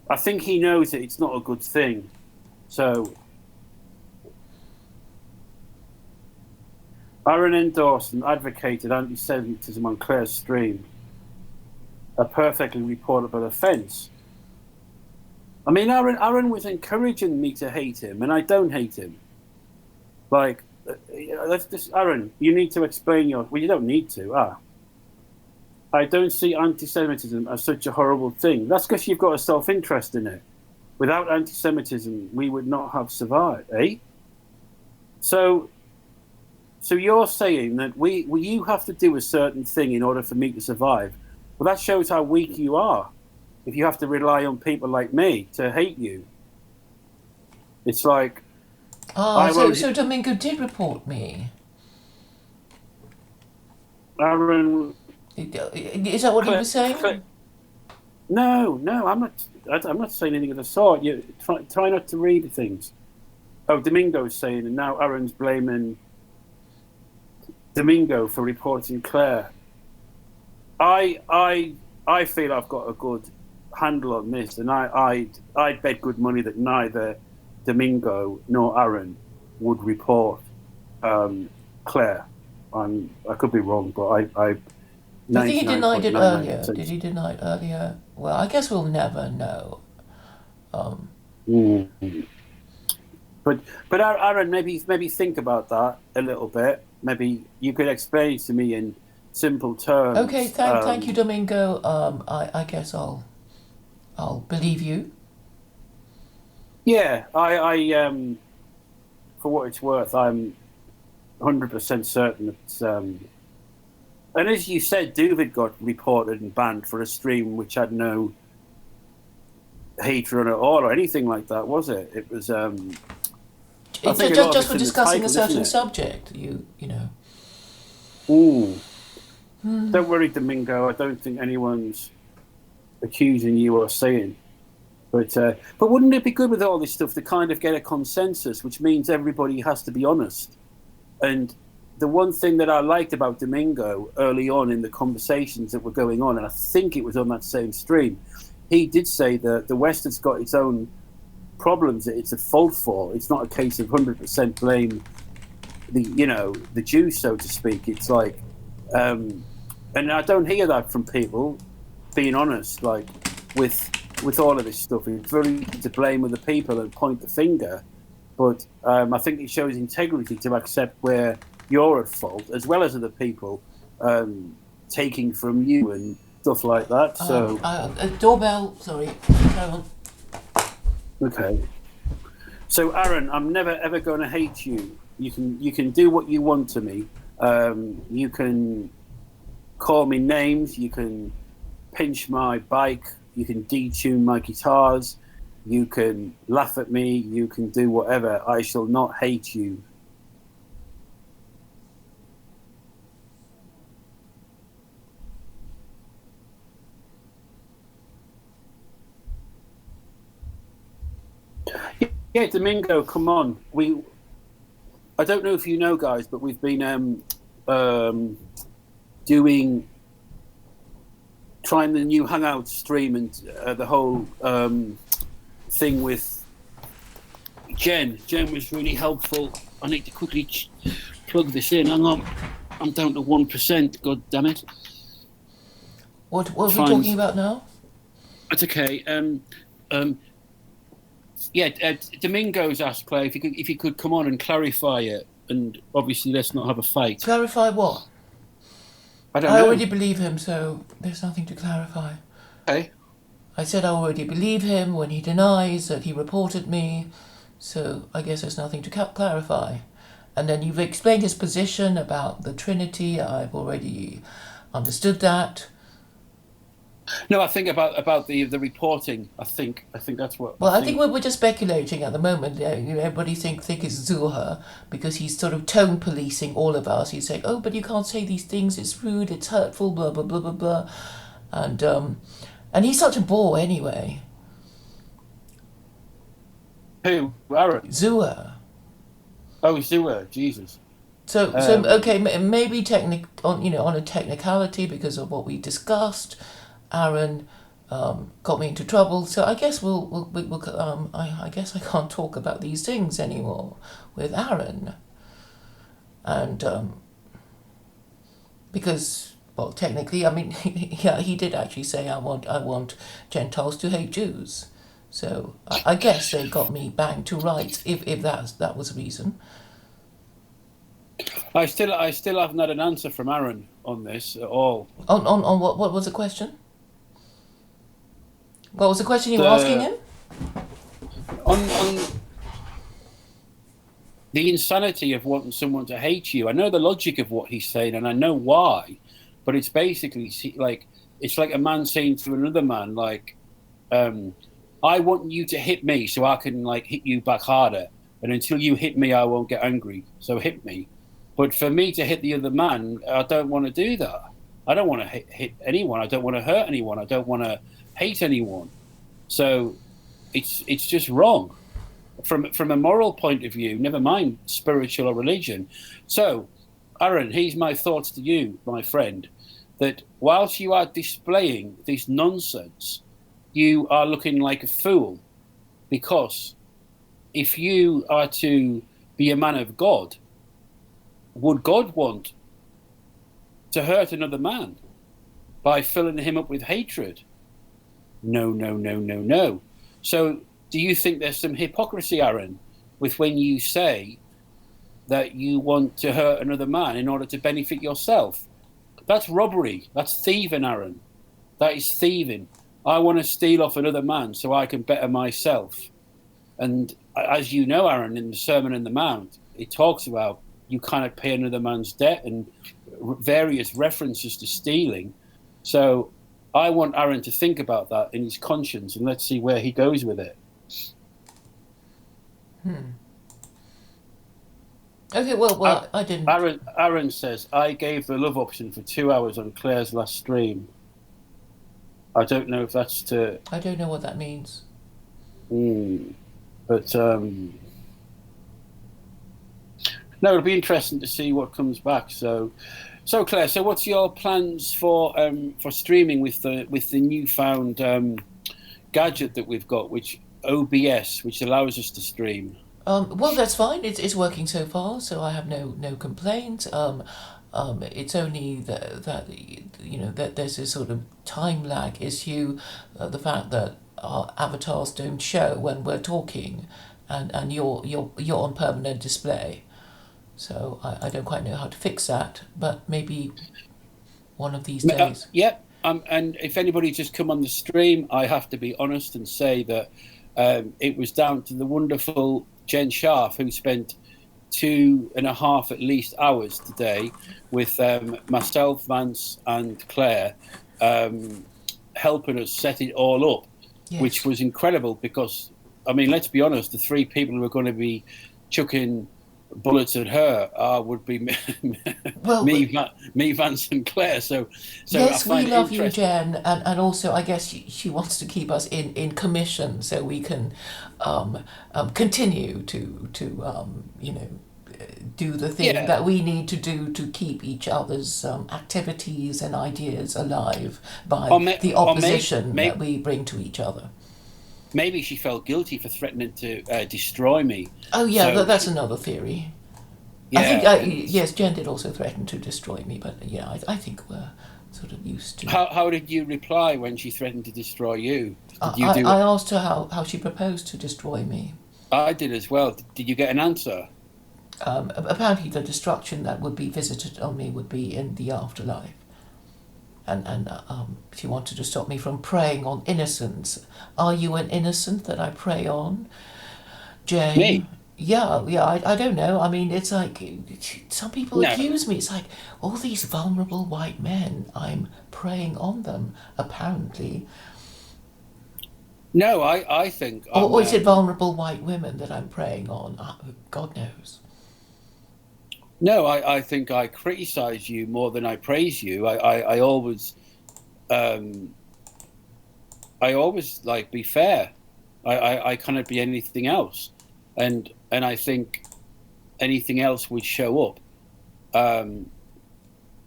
I think he knows that it's not a good thing. So Aaron endorsed and advocated anti-Semitism on Claire's stream, a perfectly reportable offence. I mean, Aaron was encouraging me to hate him, and I don't hate him. Like, let's just, Aaron, you need to explain well, you don't need to. I don't see anti-Semitism as such a horrible thing. That's because you've got a self-interest in it. Without anti-Semitism, we would not have survived, eh? So you're saying that you have to do a certain thing in order for me to survive. Well, that shows how weak you are. If you have to rely on people like me to hate you. It's like... So Domingo did report me. Aaron... Is that what he was saying? No, I'm not saying anything of the sort. You try not to read things. Oh, Domingo's saying, and now Aaron's blaming Domingo for reporting Claire. I feel I've got a good handle on this, and I'd bet good money that neither Domingo nor Aaron would report Claire. I could be wrong, but I I think he denied it earlier. 99.99%. Did he deny it earlier? Well, I guess we'll never know. But Aaron, maybe think about that a little bit. Maybe you could explain to me in simple terms. Okay, thank you, Domingo. I guess I'll believe you. Yeah, I for what it's worth, I'm 100% certain that. And as you said, David got reported and banned for a stream which had no hatred at all or anything like that, was it? It was. It's just for discussing a certain subject, you know. Ooh. Don't worry, Domingo. I don't think anyone's accusing you or saying. But wouldn't it be good with all this stuff to kind of get a consensus, which means everybody has to be honest? And the one thing that I liked about Domingo early on in the conversations that were going on, and I think it was on that same stream, he did say that the West has got its own problems that it's at fault for. It's not a case of 100% blame the Jews, so to speak. It's like, and I don't hear that from people being honest, like with all of this stuff. It's very easy to blame other people and point the finger, but I think it shows integrity to accept where you're at fault, as well as other people taking from you and stuff like that. So doorbell, sorry. Carry on. Okay. So Aaron, I'm never ever going to hate you. You can do what you want to me. You can call me names. You can pinch my bike. You can detune my guitars. You can laugh at me. You can do whatever. I shall not hate you. Yeah, Domingo, come on. I don't know if you know, guys, but we've been trying the new Hangout stream and the whole thing with Jen. Jen was really helpful. I need to quickly plug this in. Hang on. I'm down to 1%. God damn it. What are we talking about now? That's okay. Domingo's asked Claire if you could come on and clarify it, and obviously let's not have a fight. Clarify what? I don't know. I already believe him, so there's nothing to clarify. Okay. I said I already believe him when he denies that he reported me, so I guess there's nothing to clarify. And then you've explained his position about the Trinity. I've already understood that. No, I think about the reporting. I think that's what. Well, I think we're just speculating at the moment. Everybody think it's Zuha because he's sort of tone policing all of us. He's saying, "Oh, but you can't say these things. It's rude. It's hurtful. Blah blah blah blah blah," and he's such a bore anyway. Who? Aaron? Zuha. Oh, Zuha. Jesus. So okay, maybe on a technicality because of what we discussed. Aaron got me into trouble, so I guess I guess I can't talk about these things anymore with Aaron, and because technically, I mean, yeah, he did actually say I want Gentiles to hate Jews, so I guess they got me banged to rights if that was a reason. I still haven't had an answer from Aaron on this at all. On what was the question? What was the question you were asking him? On the insanity of wanting someone to hate you. I know the logic of what he's saying, and I know why, but it's basically like it's like a man saying to another man, like, "I want you to hit me so I can like hit you back harder, and until you hit me, I won't get angry. So hit me." But for me to hit the other man, I don't want to do that. I don't want to hit anyone. I don't want to hurt anyone. I don't want to hate anyone. So it's just wrong from a moral point of view, never mind spiritual or religion. So Aaron, here's my thoughts to you, my friend, that whilst you are displaying this nonsense, you are looking like a fool, because if you are to be a man of God, would God want to hurt another man by filling him up with hatred? No, no, no, no, no. So do you think there's some hypocrisy, Aaron, with when you say that you want to hurt another man in order to benefit yourself? That's robbery. That's thieving, Aaron. That is thieving. I want to steal off another man so I can better myself. And as you know, Aaron, in the Sermon on the Mount, it talks about you cannot pay another man's debt and various references to stealing. So I want Aaron to think about that in his conscience, and let's see where he goes with it. Okay, well, I didn't. Aaron says, I gave the love option for 2 hours on Claire's last stream. I don't know if that's to... I don't know what that means. But, no, it'll be interesting to see what comes back. So Claire, so what's your plans for streaming with the newfound gadget that we've got, which OBS, which allows us to stream? Well, that's fine. It's working so far, so I have no complaints. It's only that there's this sort of time lag issue, the fact that our avatars don't show when we're talking, and you're on permanent display. So I don't quite know how to fix that, but maybe one of these days. Yep. And if anybody's just come on the stream, I have to be honest and say that it was down to the wonderful Jen Scharf, who spent 2.5 at least hours today with myself, Vance, and Claire, helping us set it all up, yes. Which was incredible because, I mean, let's be honest, the three people who are going to be chucking bullets at her would be me, Vance, and Claire. So yes, we love you, Jen, and also I guess she wants to keep us in commission so we can continue to do the thing that we need to do to keep each other's activities and ideas alive by the opposition that we bring to each other. Maybe she felt guilty for threatening to destroy me. Oh yeah, so, that's another theory. Yeah. I think yes, Jen did also threaten to destroy me, but yeah, I think we're sort of used to. How did you reply when she threatened to destroy you? I asked her how she proposed to destroy me. I did as well. Did you get an answer? Apparently, the destruction that would be visited on me would be in the afterlife. And she wanted to stop me from preying on innocents. Are you an innocent that I prey on, Jane? Me? Yeah. I don't know. I mean, it's like some people accuse me. It's like all these vulnerable white men. I'm preying on them. Apparently. No, I think. Or is it vulnerable white women that I'm preying on? God knows. No, I think I criticise you more than I praise you. I always like be fair. I cannot be anything else, and I think anything else would show up.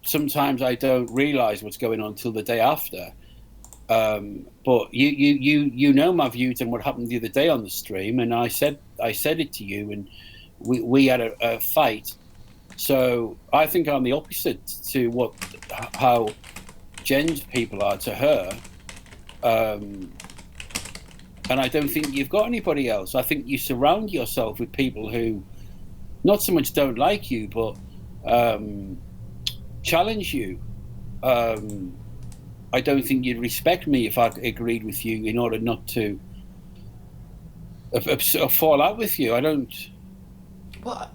Sometimes I don't realise what's going on till the day after. But you know my views on what happened the other day on the stream, and I said it to you, and we had a fight. So I think I'm the opposite to how Jen's people are to her, and I don't think you've got anybody else. I think you surround yourself with people who not so much don't like you, but challenge you. I don't think you'd respect me if I agreed with you in order not to fall out with you. I don't. Well,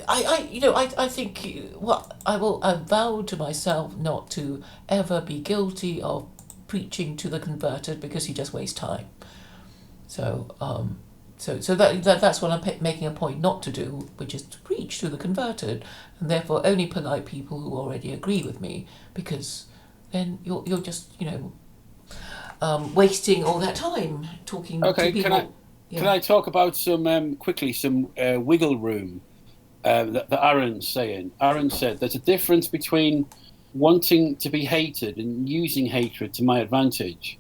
I think I will vow to myself not to ever be guilty of preaching to the converted because he just wastes time. So that's what I'm making a point not to do, which is to preach to the converted, and therefore only polite people who already agree with me, because then you're just wasting all that time talking to people. Can I talk about some quickly some wiggle room? That Aaron's saying. Aaron said there's a difference between wanting to be hated and using hatred to my advantage.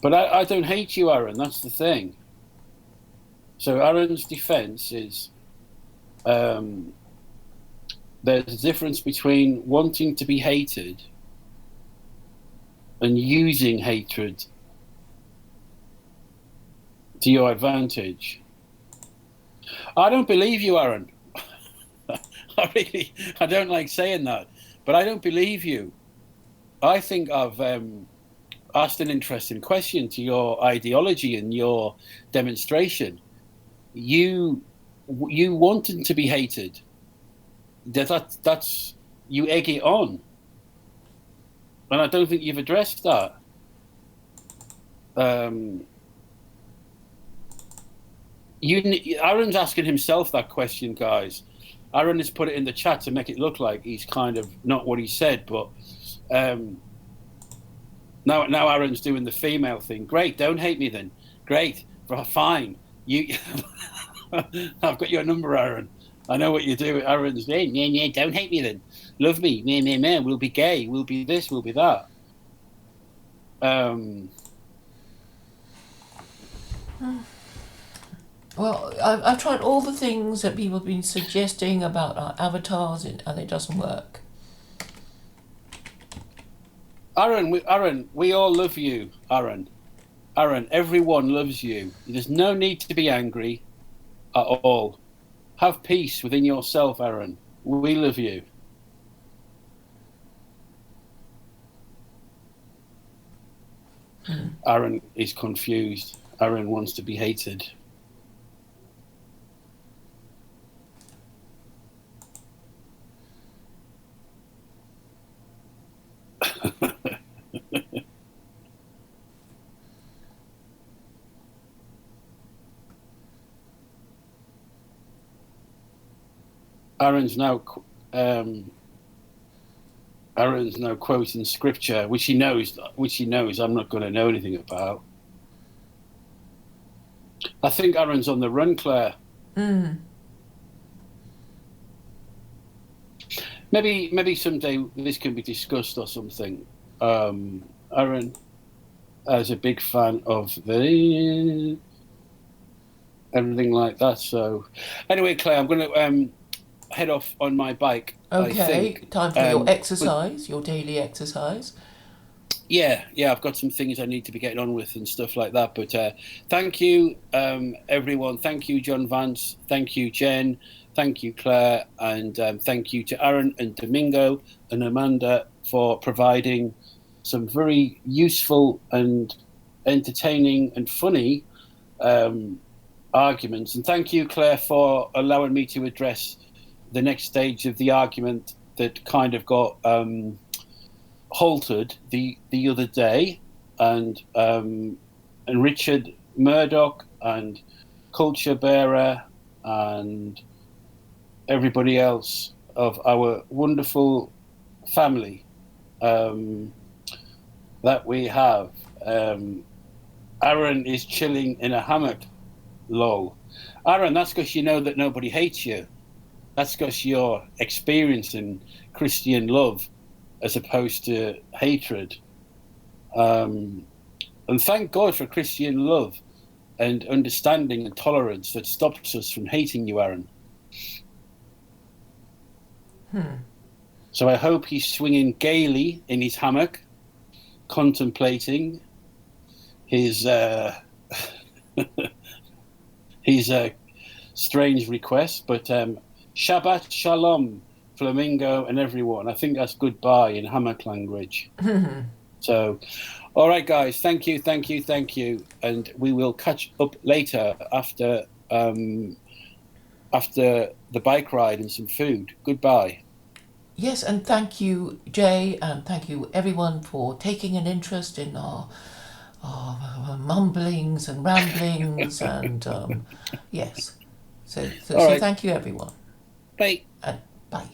But I don't hate you, Aaron. That's the thing. So Aaron's defense is there's a difference between wanting to be hated and using hatred to your advantage. I don't believe you, Aaron. I don't like saying that, but I don't believe you. I think I've asked an interesting question to your ideology and your demonstration. You wanting to be hated. That's you egg it on, and I don't think you've addressed that. Aaron's asking himself that question, guys. Aaron has put it in the chat to make it look like he's kind of not what he said, but now Aaron's doing the female thing. Great, don't hate me then. Great, fine. You, I've got your number, Aaron. I know what you do. Aaron's saying, yeah, don't hate me then. Love me, man. We'll be gay. We'll be this. We'll be that. Well, I've tried all the things that people have been suggesting about our avatars, and it doesn't work. Aaron, we all love you, Aaron. Aaron, everyone loves you. There's no need to be angry at all. Have peace within yourself, Aaron. We love you. Aaron is confused. Aaron wants to be hated. Aaron's now quoting scripture, which he knows I'm not going to know anything about. I think Aaron's on the run, Claire. Maybe someday this can be discussed or something. Aaron is a big fan of the everything like that. So anyway, Claire, I'm going to head off on my bike. Okay, time for your exercise, your daily exercise. Yeah, I've got some things I need to be getting on with and stuff like that. But thank you, everyone. Thank you, John Vance. Thank you, Jen. Thank you, Claire. And thank you to Aaron and Domingo and Amanda for providing some very useful and entertaining and funny arguments. And thank you, Claire, for allowing me to address the next stage of the argument that kind of got halted the other day, and Richard Murdoch and Culture Bearer and everybody else of our wonderful family that we have. Aaron is chilling in a hammock, lol. Aaron, that's because you know that nobody hates you. That's because you're experiencing Christian love as opposed to hatred. And thank God for Christian love and understanding and tolerance that stops us from hating you, Aaron. So I hope he's swinging gaily in his hammock, contemplating his strange request. But Shabbat Shalom, Flamingo and everyone. I think that's goodbye in hammock language. So, all right, guys, thank you. And we will catch up later after the bike ride and some food. Goodbye. Yes, and thank you, Jay, and thank you, everyone, for taking an interest in our mumblings and ramblings. And yes, so right. thank you, everyone. Bye. And bye.